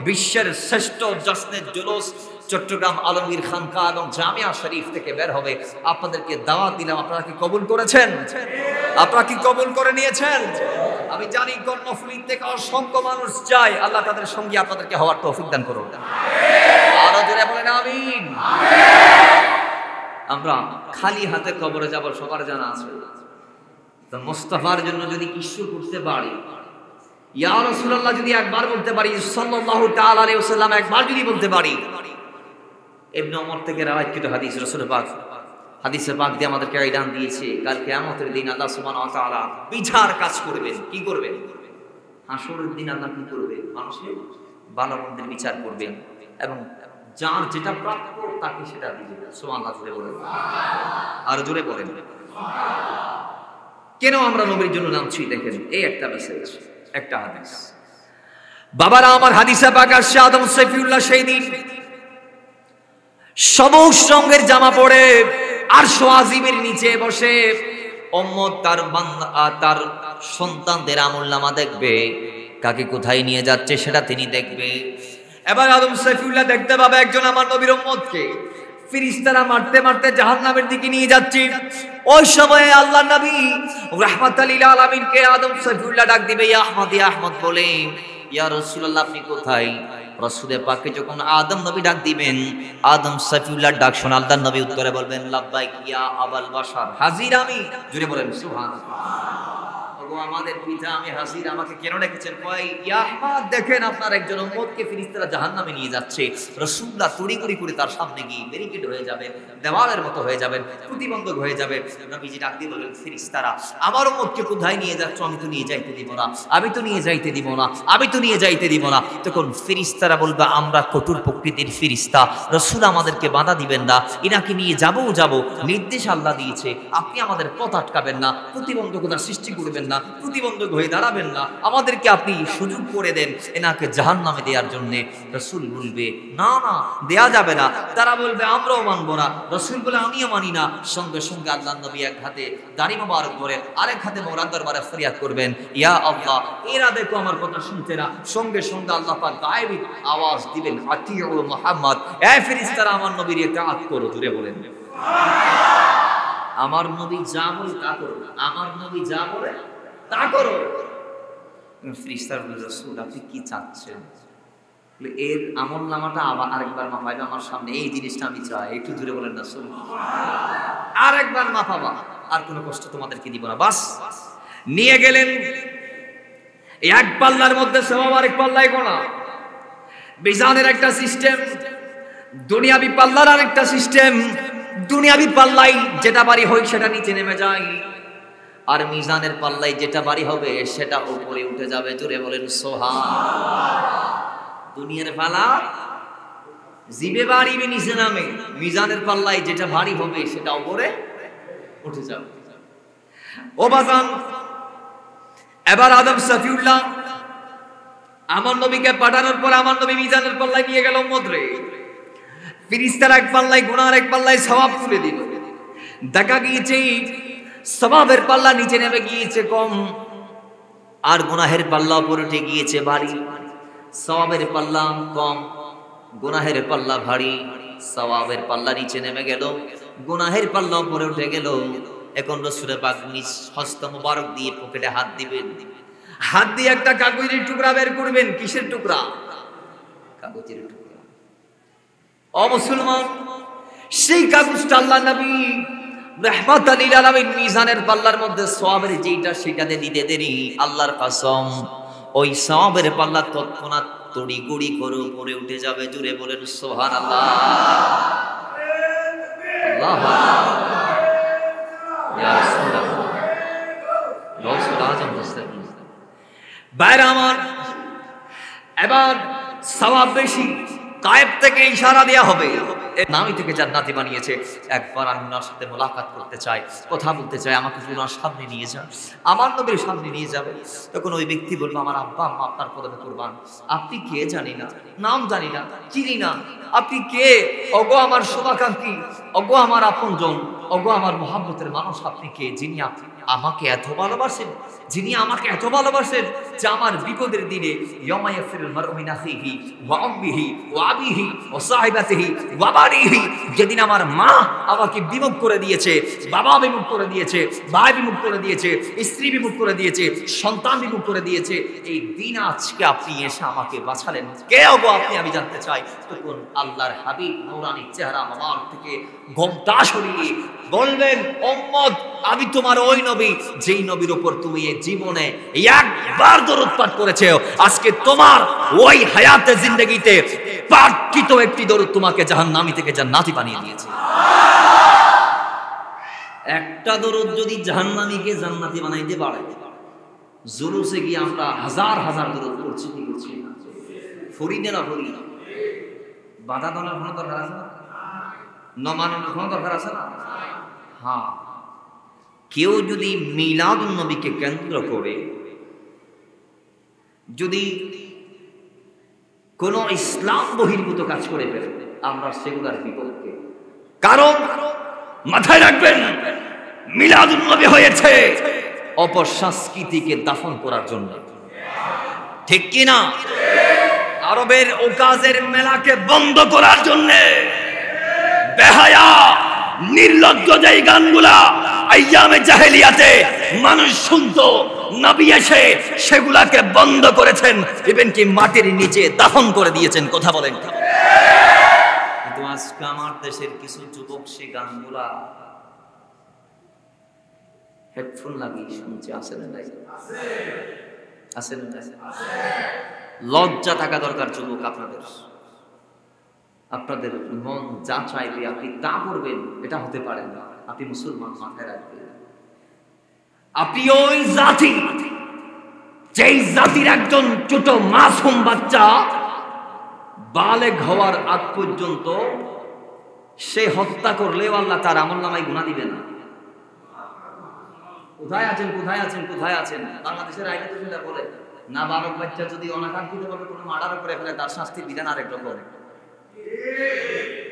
বিশ্বের শ্রেষ্ঠ জশ্নে জুলুস চট্টগ্রাম আলমগীর খানকা এবং জামিয়া শরীফ থেকে বের হবে। আপনাদেরকে দাওয়াত দিলাম, আপনারা কি কবুল করেছেন? আপনারা কি কবুল করে নিয়েছেন? আমি জানি কর্ণফুলী থেকে অসংখ্য মানুষ যায়, আল্লাহ তাদের সঙ্গে আপনাদেরকে হওয়ার তৌফিক দান করুন। আরো জোরে বলেন আমিন। আমরা খালি হাতে কবরে যাব সবার জানা আছে। তো মুস্তাফার জন্য যদি কিছু করতে পারি, ইয়া রাসূলুল্লাহ যদি একবার বলতে পারি, সাল্লাল্লাহু তাআলা আলাইহি ওয়াসাল্লাম একবার যদি বলতে পারি, ইবনে ওমর থেকে রওয়ায়াতকৃত হাদিস, রাসূল পাক হাদিসের পাক দিয়ে আমাদেরকে আইদান দিয়েছে, কাল কিয়ামতের দিন আল্লাহ সুবহানাহু ওয়া তাআলা বিচার কাজ করবেন। কি করবেন? হাসরের দিন আল্লাহ কি করবেন? মানুষের ভালো মন্দের বিচার করবেন এবং যার যেটা প্রাপ্য তাকে সেটা দিবেন। সুবহানাল্লাহ জোরে বলেন, আর জোরে বলেন। কেন আমরা নবীর জন্য নামছি দেখেন, এই একটা মেসেজ, একটা হাদিস। বাবারা আমার, হাদিসে পাক আসছে আদম সফিউল্লাহ সেই দিন সবুজ রঙের জামা পরে আরশ আজিমের নিচে বসে উম্মত তার সন্তানদের আমলনামা দেখবে, কাকে কোথায় নিয়ে যাচ্ছে সেটা তিনি দেখবে। এবার আদম সফিউল্লাহ দেখতে পাবে একজন আমার নবীর উম্মতকে ফেরেশতারা মারতে মারতে জাহান্নামের দিকে নিয়ে যাচ্ছে। ওই সময়ে আল্লাহ নবী রাহমাতাল লিল আলামিনকে আদম সফিউল্লাহ ডাক দিবে, ইয়া আহমদ, ইয়া আহমদ বলে, ইয়া রাসূলুল্লাহ আপনি কোথায়? রাসূলের পাকে যখন আদম নবী ডাক দিবেন, আদম সফিউল্লাহ ডাক শুনে আল্লাহ নবী উত্তরে বলবেন, লাব্বাইক ইয়া আবাল বাশার, হাজির আমি। জোরে বলেন সুবহানাল্লাহ। আমাদের পিতা, আমি হাজির, আমাকে কেন ডেকেছেন? কয়, ইয়া আহমদ, দেখেন আপনার একজন উম্মতকে ফেরেশতারা জাহান্নামে নিয়ে যাচ্ছে। রাসূলুল্লাহ তড়িঘড়ি করে তার সামনে গিয়ে ব্যারিকেড হয়ে যাবেন, দেওয়ালের মতো হয়ে যাবেন, প্রতিবন্ধক হয়ে যাবে। নবীজি ডাক দিয়ে বলেন, ফেরেশতারা আমার উম্মতকে কোথায় নিয়ে যাচ্ছ? আমি তো নিয়ে যাইতে দিব না, আমি তো নিয়ে যাইতে দিব না, আমি তো নিয়ে যাইতে দিব না। তখন ফেরেশতারা বলবে, আমরা কঠোর প্রকৃতির ফেরেশতা, রাসূল আমাদেরকে বাধা দিবেন না, ইনাকে নিয়ে যাবো, নির্দেশ আল্লাহ দিয়েছে, আপনি আমাদের পথ আটকাবেন না, প্রতিবন্ধকতা সৃষ্টি করবেন না। না, প্রতিবন্ধক হয়ে দাঁড়াবেন না, আমাদেরকে আপনি সুযোগ করে দেন এনাকে জাহান্নামে দেওয়ার জন্য। রাসূল বলবে না না, দেয়া যাবে না। তারা বলবে আমরাও মানবো না। রাসূল বলে আমিও মানি না। সঙ্গে সঙ্গে আল্লাহর নবী এক হাতে দাড়ি মোবারক ধরে আরেক হাতে মওলার দরবারে ফরিয়াদ করবেন, ইয়া আল্লাহ, এরা দেখো আমার কথা শুনছে না। সঙ্গে সঙ্গে আল্লাহ পাক গায়েবী আওয়াজ দিবেন, আতিউ মুহাম্মদ, এ ফেরেশতারা আমার নবীর ইতাআত করো। জোরে বলেন আমার নবী যা বলে তা করো, আমার নবী যা বলে তা করো। ফেরেশতারা বলে রাসূল আপনি কি চাচ্ছেন? এর আমল নামাটা আবার আরেকবার মাপাইবে আমার সামনে, এই জিনিসটা আমি চাই। একটু দূরে বলেন না, আরেকবার মাপাবা, আর কোনো কষ্ট তোমাদেরকে দিব না। বাস নিয়ে গেলেন এক পাল্লার মধ্যে সওয়াব, আরেক পাল্লায় গোনা। মিজানের একটা সিস্টেম, দুনিয়াবি পাল্লার আরেকটা সিস্টেম। দুনিয়াবি পাল্লাই যেটা বাড়ি হয় সেটা নিচে নেমে যায়, আর মিজানের পাল্লাই যেটা বাড়ি হবে সেটা উপরে উঠে যাবে। জোরে বলেন সুবহানাল্লাহ। দুনিয়ার পাল্লা জিবে বাড়িবে নিচে নামে, মিজানের পাল্লাই যেটা ভারী হবে সেটা উপরে উঠে যাবে। ও বাজান, এবার আদম সফিউল্লাহ আমার নবীকে পাঠানোর পর আমার নবী মিজানের পাল্লাই নিয়ে গেল উম্মতরে। ফেরেশতারা এক পাল্লায় গুনাহ, এক পাল্লায় সওয়াব তুলে দিল। দেখা গিয়েছে সওয়াবের পাল্লা নিচে নেমে গিয়েছে কম, আর গুনাহের পাল্লা উপরে উঠে গিয়েছে ভারী। সওয়াবের পাল্লা কম, গুনাহের পাল্লা ভারী। সওয়াবের পাল্লা নিচে নেমে গেল, গুনাহের পাল্লা উপরে উঠে গেল। এখন রাসূল পাক নিজ হস্ত মোবারক দিয়ে পকেটে হাত দিবেন, হাত দিয়ে একটা কাগজের টুকরা বের করবেন। কিসের টুকরা? কাগজের টুকরা। ও মুসলমান, সেই কাগজটা আল্লাহ নবী রাহমাতাল লিল আলামিন মিজানের পাল্লার মধ্যে সওয়াবের যেটা সেটাতে দিতে দেরি, আল্লাহর কসম ওই সওয়াবের পাল্লা তৎক্ষণাৎ তড়ি গড়ি করে উপরে উঠে যাবে। জুড়ে বলেন সুবহানাল্লাহ। আল্লাহু আকবার। ইয়া রাসূলুল্লাহ, রাসূল আযম মুস্তাকিম। বাইরে আমার এবার সওয়াব বেশি, গায়েব থেকে ইশারা দেয়া হবে, নামি থেকে জান্নাতি বানিয়েছে। একবার আমি ওনার সাথে মোলাকাত করতে চাই, কথা বলতে চাই, আমাকে ওনার সামনে নিয়ে যান, আমার নবীর সামনে নিয়ে যাবে। তখন ওই ব্যক্তি বলবে আমার আব্বা আম্মা আপনার কদমে কুরবান। আপনি কে জানি না, নাম জানি না, চিনি না, আপনি কে? ওগো আমার শুভাকাঙ্ক্ষী, ওগো আমার আপনজন, ওগো আমার মহব্বতের মানুষ, আপনি কে? যিনি আমাকে এত ভালোবাসেন, যিনি আমাকে এত ভালোবাসেন যে আমার বিপদের দিনে ইয়াউমা ইয়াফিরুল মারউ মিন আখিহি ওয়া উম্মিহি ওয়া আবিহি ওয়া সাহিবাতিহি ওয়া বানিহি, যেদিন আমার মা আমাকে বিমুখ করে দিয়েছে, বাবা বিমুখ করে দিয়েছে, ভাই বিমুখ করে দিয়েছে, স্ত্রী বিমুখ করে দিয়েছে, সন্তান বিমুখ করে দিয়েছে, এই দিন আজকে আপনি এসে আমাকে বাঁচালেন। কে ওগো আপনি? আমি জানতে চাই। তখন আল্লাহর হাবিব নূরানী চেহারা আমার থেকে ঘোমটা সরিয়ে বলবেন, উম্মত আমি তোমার ওই নবী যেই নবীর উপর তুমি এই জীবনে একবার দরুদ পাঠ করেছো, আজকে তোমার ওই হায়াতে জিন্দেগিতে পাঠিত একটি দরুদ তোমাকে জাহান্নামী থেকে জান্নাতি বানিয়ে দিয়েছে। একটা দরুদ যদি জাহান্নামীকে জান্নাতি বানাইতে পারে, জুলুসে গিয়ে আমরা হাজার হাজার দরুদ পড়ছি, কি করছি? ফরিদে না ফরি, বাধা দেওয়ার কোনো দরকার আছে না? নমানোর কোনো দরকার আছে না? হ্যাঁ, কেউ যদি মিলাদুন নবীকে কেন্দ্র করে যদি কোন ইসলাম বহির্ভূত কাজ করে ফেলে, আমরা সেগুলার বিপক্ষে। কারণ মাথায় রাখবেন, মিলাদুন নবী হয়েছে অপসংস্কৃতিকে দাফন করার জন্য, ঠিক কি না? আরবের ওকাজের মেলাকে বন্ধ করার জন্য। বেহায়া নির্লজ্জ যেই গানগুলা আইয়ামে জাহেলিয়াতে মানুষ শুনতো, নবী এসে সেগুলাকে বন্ধ করেছেন, ইভেন কি মাটির নিচে দাফন করে দিয়েছেন। কথা বলেন। কিন্তু আজকে আমার দেশের কিছু যুবক সে গানগুলা হেডফোন লাগিয়ে শুনছে। আছে না? আছে না? লজ্জা থাকা দরকার যুবক আপনাদের। আপনাদের মন যা চাইবে আপনি তা করবেন, এটা হতে পারে না। আপনি মুসলমান, মাথায় রাখবেন। আপনি ওই জাতি, যেই জাতির একজন ছোট মাসুম বাচ্চা বালেগ হওয়ার আগ পর্যন্ত সে হত্যা করলেও আল্লাহ তার আমলনামায় গুনাহ দিবে না। কোথায় আছেন, কোথায় আছেন, কোথায় আছেন? বাংলাদেশের আইনে তো সেটা বলে না, বালক বাচ্চা যদি অনাকাঙ্ক্ষিত ভাবে কোনো মার্ডার করে ফেলে তার শাস্তির বিধান আরেক রকম।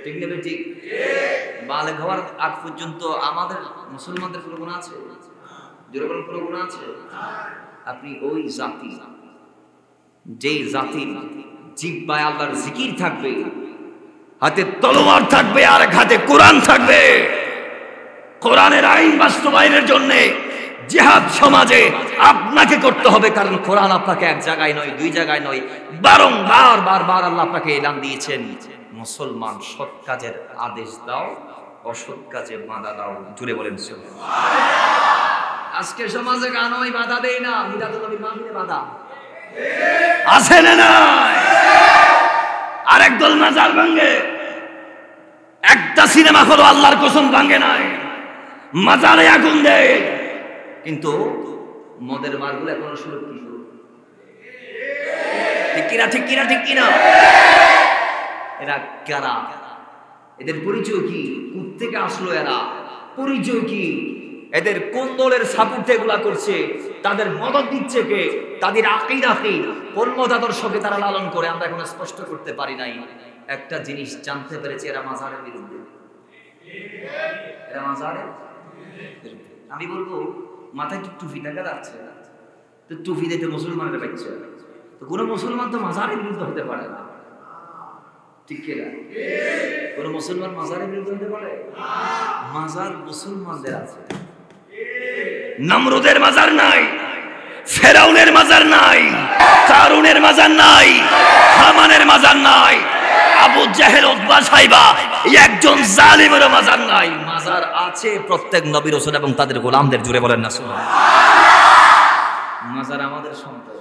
ঠিক নেবে? ঠিক। বালেগ হওয়ার আগ পর্যন্ত আমাদের মুসলমানদের কোনো গুনাহ আছে? জোরে বলেন, কোনো গুনাহ আছে? আপনি ওই জাতি, যেই জাতির জিহ্বায় আল্লাহর জিকির থাকবে, হাতে তলোয়ার থাকবে আর এক হাতে কোরআন থাকবে, কোরআনের আইন বাস্তবায়নের জন্য জিহাদ সমাজে আপনাকে করতে হবে। কারণ কোরআন আপনাকে এক জায়গায় নয়, দুই জায়গায় নয়, বারংবার বারবার আল্লাহ আপনাকে এলান দিয়েছেন, মুসলমান সৎ কাজের আদেশ দাও, অসৎ কাজে বাধা দাও। জুড়ে বলেন সুবহানাল্লাহ। আজকে সমাজে গান ওই বাধা দেয় না, মিলাদুল নবীর মাহফিলে বাধা আছে না নাই? আরেক দল মাজার ভাঙে, একটা সিনেমা হলো আল্লাহর কসম ভাঙে নাই, মাজারে আগুন দেয়, কিন্তু মদের বারগুলো এখনো সুরক্ষিত। ঠিক কিনা, ঠিক কিনা, ঠিক কিনা? এরা কারা? এদের পরিচয় কি? কোত্থেকে আসলো এরা? পরিচয় কি? এদের কোন দলের সাপোর্টে এগুলা করছে? তাদের মদত দিচ্ছে কে? তাদের আকীদা কি? কোন মতাদর্শকে তারা লালন করে? আমরা এখন স্পষ্ট করতে পারি নাই। একটা জিনিস জানতে পেরেছি, এরা মাজারের বিরুদ্ধে। এরা মাজারের বিরুদ্ধে। আমি বলবো মাথায় কি টুপি দেখা যাচ্ছে? তো টুপি দিতে মুসলমানরা পাচ্ছে, তো কোন মুসলমান তো মাজারের বিরুদ্ধে হতে পারে না। ঠিক কিনা? কোন মুসলমান মাজারের বিরুদ্ধে হতে পারে? মাজার মুসলমানদের আছে। নমরুদের মাজার নাই, ফেরাউনের মাজার নাই, কারুনের মাজার নাই, হামানের মাজার নাই, আবু জাহেল, উতবা, সাইবা একজন জালিমের মাজার নাই। মাজার আছে প্রত্যেক নবী রাসূল এবং তাদের গোলামদের। জুড়ে বলেন না সুবহানাল্লাহ। মাজার আমাদের সম্পদ।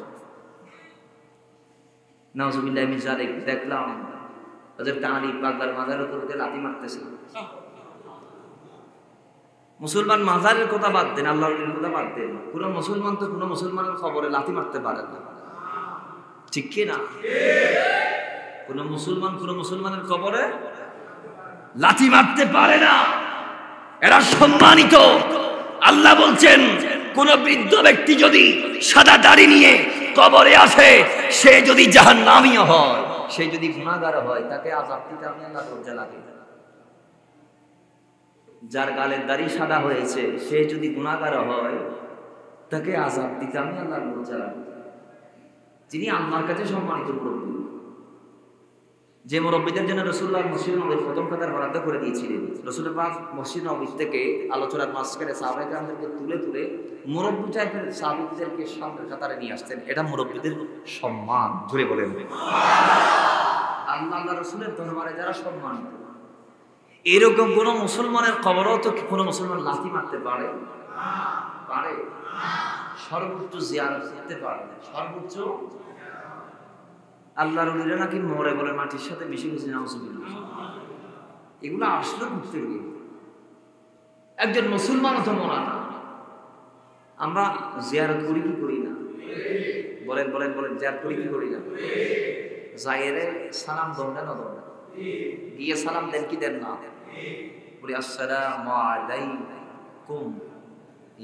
নাউজুবিল্লাহি মিন যালিক। দেখলাম হযরত আলী পাকদার মাজারের উপর দিয়ে লাথি মারতেছে। মুসলমান মাজারের কথা বাদ দেন, আল্লাহর কথা বাদ দেন, পুরো মুসলমান তো কোনো মুসলমানের খবরে লাথি মারতে পারে না। ঠিক কি না? কোন মুসলমান কোন মুসলমানের কবরে লাথি মারতে পারে না। এরা সম্মানিত। আল্লাহ বলছেন, কোন বৃদ্ধ ব্যক্তি যদি সাদা দাড়ি নিয়ে কবরে আসে, সে যদি জাহান্নামীও হয়, সে যদি গুনাহগার হয়, তাকে আযাব দিতে আমি আল্লাহ দরজা লাগে। যার গালের দাড়ি সাদা হয়েছে, সে যদি গুনাহগার হয়, তাকে আযাব দিতে আমি আল্লাহ দরজা লাগে। যিনি আল্লাহর কাছে সম্মানিত মুরব্বী, যে মুরব্বীদের জন্য রাসূলুল্লাহ মসজিদ নববীর প্রথম কাতার বরাদ্দ করে দিয়েছিলেন। রাসূলুল্লাহ পাক মসজিদ নববী থেকে আলোচনার মাঝখানে সাহাবায়ে কেরামদেরকে তুলে তুলে মুরব্বী টাইপের সাহাবীদেরকে সামনের কাতারে নিয়ে আসতেন। এটা মুরব্বীদের সম্মান। ধরে বলেন আল্লাহ রাসূলের দরবারে যারা সম্মানিত, এরকম কোন মুসলমানের কবরও তো কোন মুসলমান লাথি মারতে পারে? পারে? সর্বোচ্চ জিয়ারত করতে পারে। সর্বোচ্চ আল্লাহর ওলিরা নাকি মরে বলে মাটির সাথে মিশে গেছে। নাউজুবিল্লাহ। এগুলো আসলে বুঝতে গিয়ে একজন মুসলমানও তো মরা না। আমরা জিয়ারত করি কি করি না? বলেন বলেন বলেন, জিয়ারত করি কি করি না? জায়েরে সালাম দণ্ডা না দণ্ডা? গিয়ে সালাম দেন কি দেন না? বলি আসসালামু আলাইকুম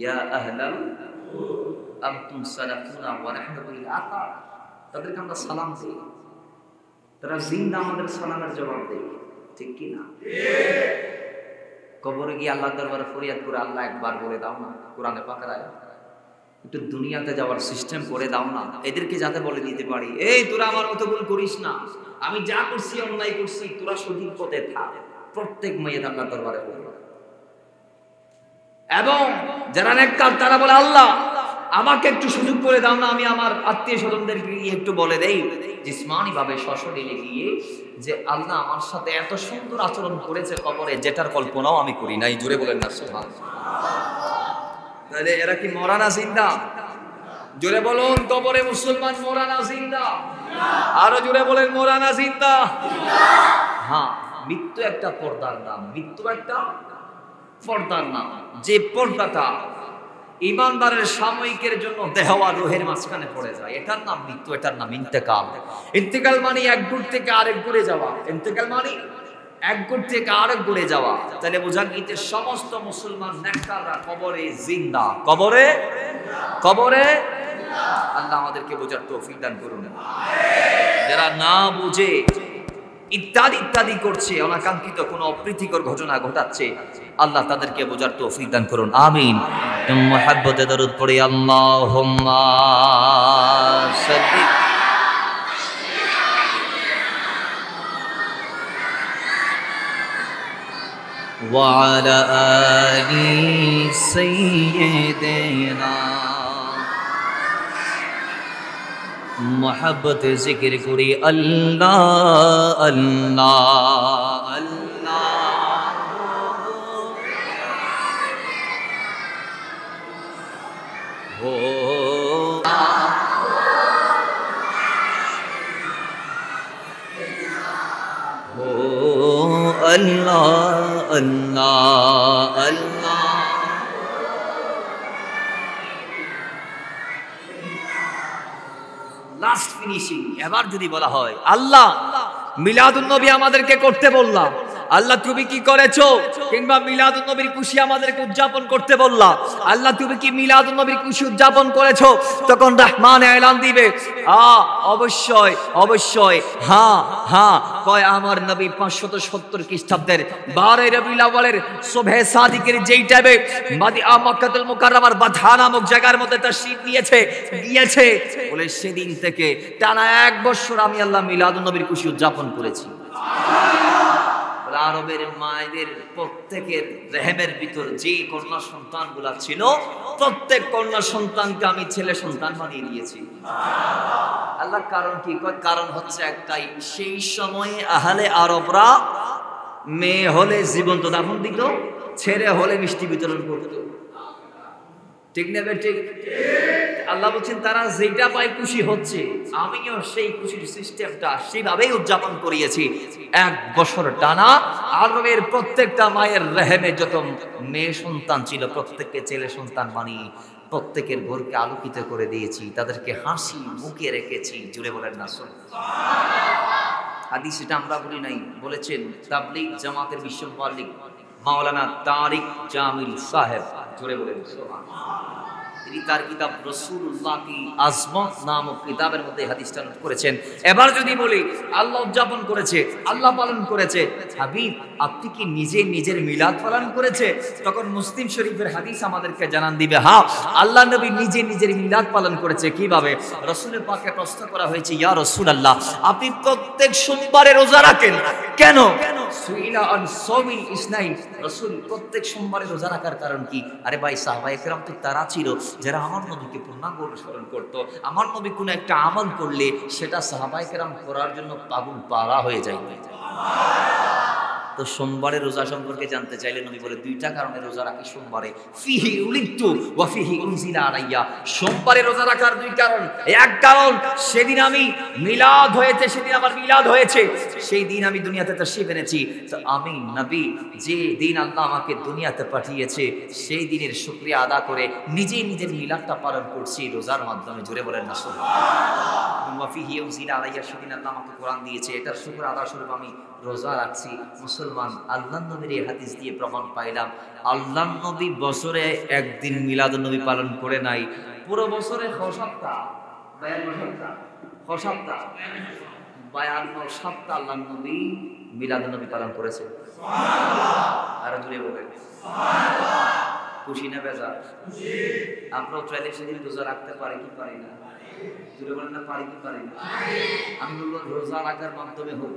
ইয়া আহলাল আনতুম সালাফুনা ওয়া নাহনু বিল আতা। তাদেরকে আমরা সালাম দিই, তারা জিন্দা আমাদের সালামের জবাব দেয়। ঠিক কি না? কবরে গিয়ে আল্লাহর দরবারে ফরিয়াদ করে, আল্লাহ একবার বলে দাও না, কোরআনে পাকের আয়াত, একটু দুনিয়াতে যাওয়ার সিস্টেম করে দাও না, এদেরকে যাতে বলে দিতে পারি, এই তোরা আমার মতো ভুল করিস না, আমি যা করছি অন্যায় করছি, তোরা সঠিক পথে থাক। প্রত্যেক মেয়ে আল্লাহর দরবারে বলে। এবং যারা নেককার তারা বলে, আল্লাহ আমাকে একটু সুযোগ করে দাও না, আমি আমার আত্মীয় স্বজনদেরকে একটু বলে দেই জিসমানি ভাবে সশরীরে গিয়ে, যে আল্লাহ আমার সাথে এত সুন্দর আচরণ করেছে কবরে, যেটার কল্পনাও আমি করি নাই। জুড়ে বলেন না সুবহানাল্লাহ। তাহলে এরা কি মরা না জিন্দা? জোরে বলুন, কবরে মুসলমান মরা না জিন্দা? আরো জোরে বলেন, মরা না জিন্দা? হ্যাঁ, মৃত্যু একটা পর্দার নাম। মৃত্যু একটা পর্দার নাম। যে পর্দাটা ইমানদারের সাময়িকের জন্য দেহ আর রূহের মাঝখানে পড়ে যায়, এটার নাম মৃত্যু, এটার নাম ইন্তেকাল। ইন্তেকাল মানে এক গুণ থেকে আরেক গুণে যাওয়া। ইন্তেকাল মানে এক গোড় থেকে আরেক গোড়ে যাওয়া, তাহলে বোঝা গিয়েছে সমস্ত মুসলমান নেককাররা কবরে জিন্দা, কবরে কবরে। আল্লাহ আমাদেরকে বোঝার তৌফিক দান করুন। যারা না বুঝে ইত্যাদি ইত্যাদি করছে, অনাকাঙ্ক্ষিত কোনো অপ্রীতিকর ঘটনা ঘটাচ্ছে, আল্লাহ তাদেরকে বোঝার তৌফিক দান করুন, আমিন। মুহাব্বতে দরুদ পড়ি, আল্লাহুম্মা সাল্লি ওয়া আলা আলি সাইয়্যিদিনা। মোহাব্বত জিকির করি, আল্লাহ আল্লাহ আল্লাহ। হো আল্লাহ আল্লাহ আল্লাহ। Last finishing. এবার যদি বলা হয় আল্লাহ মিলাদুন নবী আমাদেরকে করতে বললাম, আল্লাহ তুমি কি করেছো? কিংবা মিলাদুন নবীর খুশি আমাদেরকে উদযাপন করতে বললাম, আল্লাহ তুমি কি মিলাদুন নবীর খুশি উদযাপন করেছো? তখন রহমান এলান দিবে, অবশ্যই অবশ্যই, হ্যাঁ হ্যাঁ। কয় আমার নবী 570 খ্রিস্টাব্দের 12 রবিউল আউয়ালের সুবহে সাদিকের যেই টাইমে মক্কাতুল মুকাররমার বাধা নামক জায়গার মধ্যে তাশরীফ গিয়েছে বলে সেদিন থেকে টানা 1 বছর আমি আল্লাহ মিলাদুন নবীর খুশি উদযাপন করেছি। আরবের মায়েদের প্রত্যেকের রেহেমের ভিতর যে কন্যা সন্তানগুলা ছিল, প্রত্যেক কন্যা সন্তানকে আমি ছেলে সন্তান বানিয়ে দিয়েছি। আল্লাহ কারণ কি? কারণ হচ্ছে একটাই, সেই সময়ে আহলে আরবরা মেয়ে হলে জীবন্ত দাফন দিত, ছেলে হলে মিষ্টি বিতরণ করত। ঠিক না ঠিক? আল্লাহ বলছেন তারা যেটা পায় খুশি হচ্ছে, আমিও সেই খুশির সিস্টেমটা সেইভাবেই উদযাপন করিয়েছি 1 বছর টানা। আরবের প্রত্যেকটা মায়ের রেহেমে যত মেয়ে সন্তান ছিল প্রত্যেককে ছেলে সন্তান বানিয়ে প্রত্যেকের ঘরকে আলোকিত করে দিয়েছি, তাদেরকে হাসি মুখে রেখেছি। জুড়ে বলেন না হাদিস, এটা আমরা বলি নাই, বলেছেন তাবলীগ জামাতের বিশ্ব মুআল্লিম মাওলানা তারিক জামিল সাহেব। জুড়ে বলেন সুবহানাল্লাহ। তিনি তার কিতাব রাসূলুল্লাহ কি আজমত নামক কিতাবের মধ্যে হাদিসটা নোট করেছেন। এবার যদি বলি আল্লাহ উদযাপন করেছে, আল্লাহ পালন করেছে, হাবিব আপনি কি নিজে নিজের মিলাদ পালন করেছে? তখন মুসলিম শরীফের হাদিস আমাদেরকে জানান দিবে, হ্যাঁ আল্লাহ নবী নিজে নিজের মিলাদ পালন করেছে। কিভাবে? রাসূলের পাকে প্রশ্ন করা হয়েছে, ইয়া রাসূলুল্লাহ আপনি প্রত্যেক সোমবারে রোজা রাখেন কেন? সুইলা আন সাওমিল ইসনাইন, রাসূল প্রত্যেক সোমবারে রোজা রাখার কারণ কি? আরে ভাই সাহাবায়ে কেরাম তো তারা ছিল যারা আমার নবীকে পূর্ণাঙ্গ অনুসরণ করত। আমার নবী কোনো একটা আমল করলে সেটা সাহাবায়ে কেরাম করার জন্য পাগল পারা হয়ে যায়। তো সোমবারে রোজা সম্পর্কে জানতে চাইলে নবী বলে 2টা কারণে রোজা রাখি সোমবারে, ফিহি উলিদতু ওয়া ফিহি উনজিলা আলাইয়া। সোমবারে রোজা রাখার 2 কারণ, এক কারণ সেদিন আমি মিলাদ হয়েছে, সেদিন আমার মিলাদ হয়েছে, সেই দিন আমি দুনিয়াতে তাশরীফ এনেছি। তো আমি নবী যে দিন আল্লাহ আমাকে দুনিয়াতে পাঠিয়েছে সেই দিনের শুকরিয়া আদা করে নিজেই নিজের মিলাদটা পালন করছি রোজার মাধ্যমে। জুড়ে বলেন না সুবহানাল্লাহ। ওয়া ফিহি উনজিলা আলাইয়া, সেদিন আল্লাহ আমাকে কোরআন দিয়েছে, এটার শুকর আদা স্বরূপ আমি রোজা রাখছি। মুসলমান আল্লাহ নবীর এই হাদিস দিয়ে প্রমাণ পাইলাম আল্লাহ নবী বছরে একদিন মিলাদুন নবী পালন করে নাই, পুরো বছরে 6 সপ্তাহ 52 সপ্তাহ আল্লাহ নবী মিলাদুন নবী পালন করেছে। সুবহানাল্লাহ। আর জুড়ে বলেন সুবহানাল্লাহ। খুশি না বেজার? খুশি। আমরাও চাইলে সেদিন রোজা রাখতে পারি কি পারি না? জুড়ে বলেন না পারি কি পারি না? আমি বলবো রোজা রাখার মাধ্যমে হোক,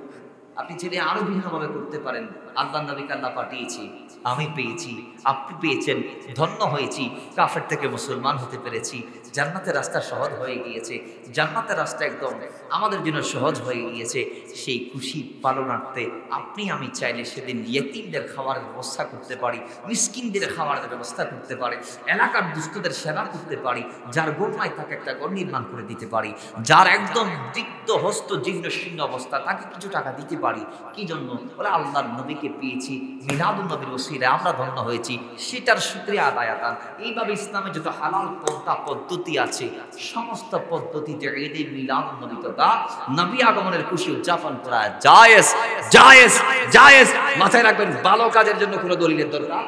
আপনি যদি আরো ভিন্নভাবে করতে পারেন। আল্লাহ নবীকে আল্লাহ পাঠিয়েছি, আমি পেয়েছি, আপনি পেয়েছেন, ধন্য হয়েছি, কাফের থেকে মুসলমান হতে পেরেছি, জান্নাতের রাস্তা সহজ হয়ে গিয়েছে, জান্নাতের রাস্তা একদম আমাদের জন্য সহজ হয়ে গিয়েছে। সেই খুশি পালনার্থে আপনি আমি চাইলে সেদিন ইয়েতিমদের খাওয়ার ব্যবস্থা করতে পারি, মিসকিনদের খাওয়ার ব্যবস্থা করতে পারি, এলাকার দুস্থদের সেবা করতে পারি, যার গোরমায় তাকে একটা ঘর নির্মাণ করে দিতে পারি, যার একদম দিগ্ধ হস্ত জীর্ণ শীর্ণ অবস্থা তাকে কিছু টাকা দিতে পারি। কি জন্য? বলে আল্লাহর নবীকে পেয়েছি, মিলাদুন নবীর ওসিলায় আমরা ধন্য হয়েছি, সেটার শুকরিয়া আদায় আদান। এইভাবে ইসলামে যত হালাল পন্থা পদ্ধতি আছে সমস্ত পদ্ধতিতে ঈদে মিলাদুন নবী তথা নবী আগমনের খুশি উদযাপন করা জায়েজ জায়েজ জায়েজ। মাথায় রাখবেন, ভালো কাজের জন্য কোনো দলিলের দরকার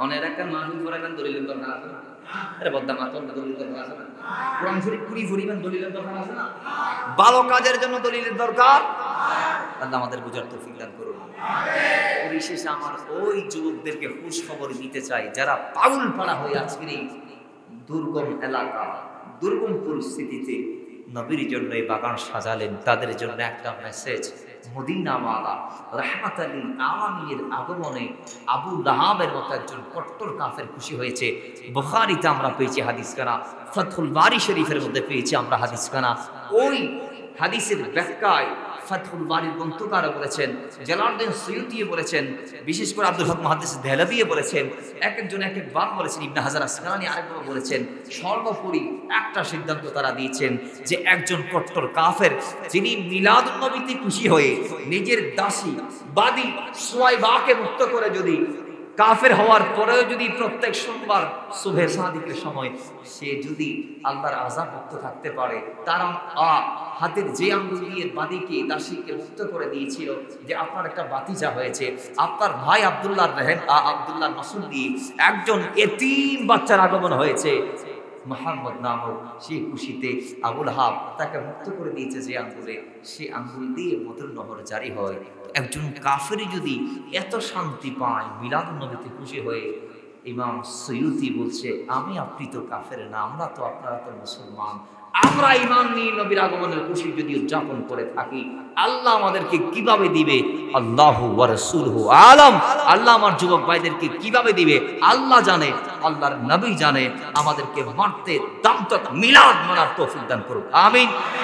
অনেক একটা মাহফিল করাবেন, দলিলের দরকার আছে না? আরে বদ্দা মাতন দলিলের দরকার আছে না? কোরআন শরীফ কুড়ি ফুরিবেন, দলিলের দরকার আছে না? ভালো কাজের জন্য দলিলের দরকার। আল্লাহ আমাদের বুঝার তৌফিক দান করুন। পরিশেষে আমার ওই যুবকদেরকে খুশ খবর দিতে চাই যারা পাগল পাড়া হয়ে আজকের এই দুর্গম এলাকা, দুর্গম পরিস্থিতিতে নবীর জন্য এই বাগান সাজালেন, তাদের জন্য একটা মেসেজ। মদিনা ওয়ালা রাহমাতাল লিল আলামিনের আগমনে আবু লাহাবের মতো একজন কট্টর কাফের খুশি হয়েছে। বুখারীতে আমরা পেয়েছি হাদিসখানা, ফাতহুল বারী শরীফের মধ্যে পেয়েছি আমরা হাদিসখানা। ওই হাদিসের ব্যাখ্যায় ফাতহুল বারীর গ্রন্থকারও বলেছেন, জালালউদ্দিন সুয়ুতী বলেছেন, বিশেষ করে আব্দুল হক মুহাদ্দিস দেহলভী বলেছেন, এক একজন এক একবার বলেছেন, ইবনে হাজার আসকালানী আরেকবার বলেছেন। সর্বোপরি একটা সিদ্ধান্ত তারা দিয়েছেন যে একজন কট্টর কাফের যিনি মিলাদুন নবীতে খুশি হয়ে নিজের দাসী বাদী সুয়াইবাকে মুক্ত করে যদি কাফের হওয়ার পরেও যদি প্রত্যেক সোমবার সুবহে সাদিকের সময় সে যদি আল্লাহর আযাব মুক্ত থাকতে পারে, তার হাতের যে আঙ্গুল দিয়ে বাদীকে দাসীকে মুক্ত করে দিয়েছিল যে আপনার একটা বাতিজা হয়েছে, আপনার ভাই আব্দুল্লাহ নসুল দিয়ে একজন এতিম বাচ্চার আগমন হয়েছে মুহাম্মদ নামক, সেই খুশিতে আবু লাহাব তাকে মুক্ত করে দিয়েছে যে আঙ্গুলে, সে আঙ্গুল দিয়ে মধুর নহর জারি হয়। একজন কাফের যদি এত শান্তি পায় মিলাদুন নবীতে খুশি হয়ে, ইমাম সুয়ুতী বলছে আমি আপনি তো কাফের না, আমরা তো আপনারা তো মুসলমান, আমরা ঈমান নিয়ে নবীর আগমনের খুশি যদি উদযাপন করে থাকি, আল্লাহ আমাদেরকে কিভাবে দিবে আল্লাহু ওয়া রাসূলুহু আলাম। আল্লাহ আমার যুবক ভাইদেরকে কিভাবে দিবে আল্লাহ জানে, আল্লাহর নবী জানে। আমাদেরকে মারতে দাম তক মিলাদ মানার তৌফিক দান করুন, আমিন।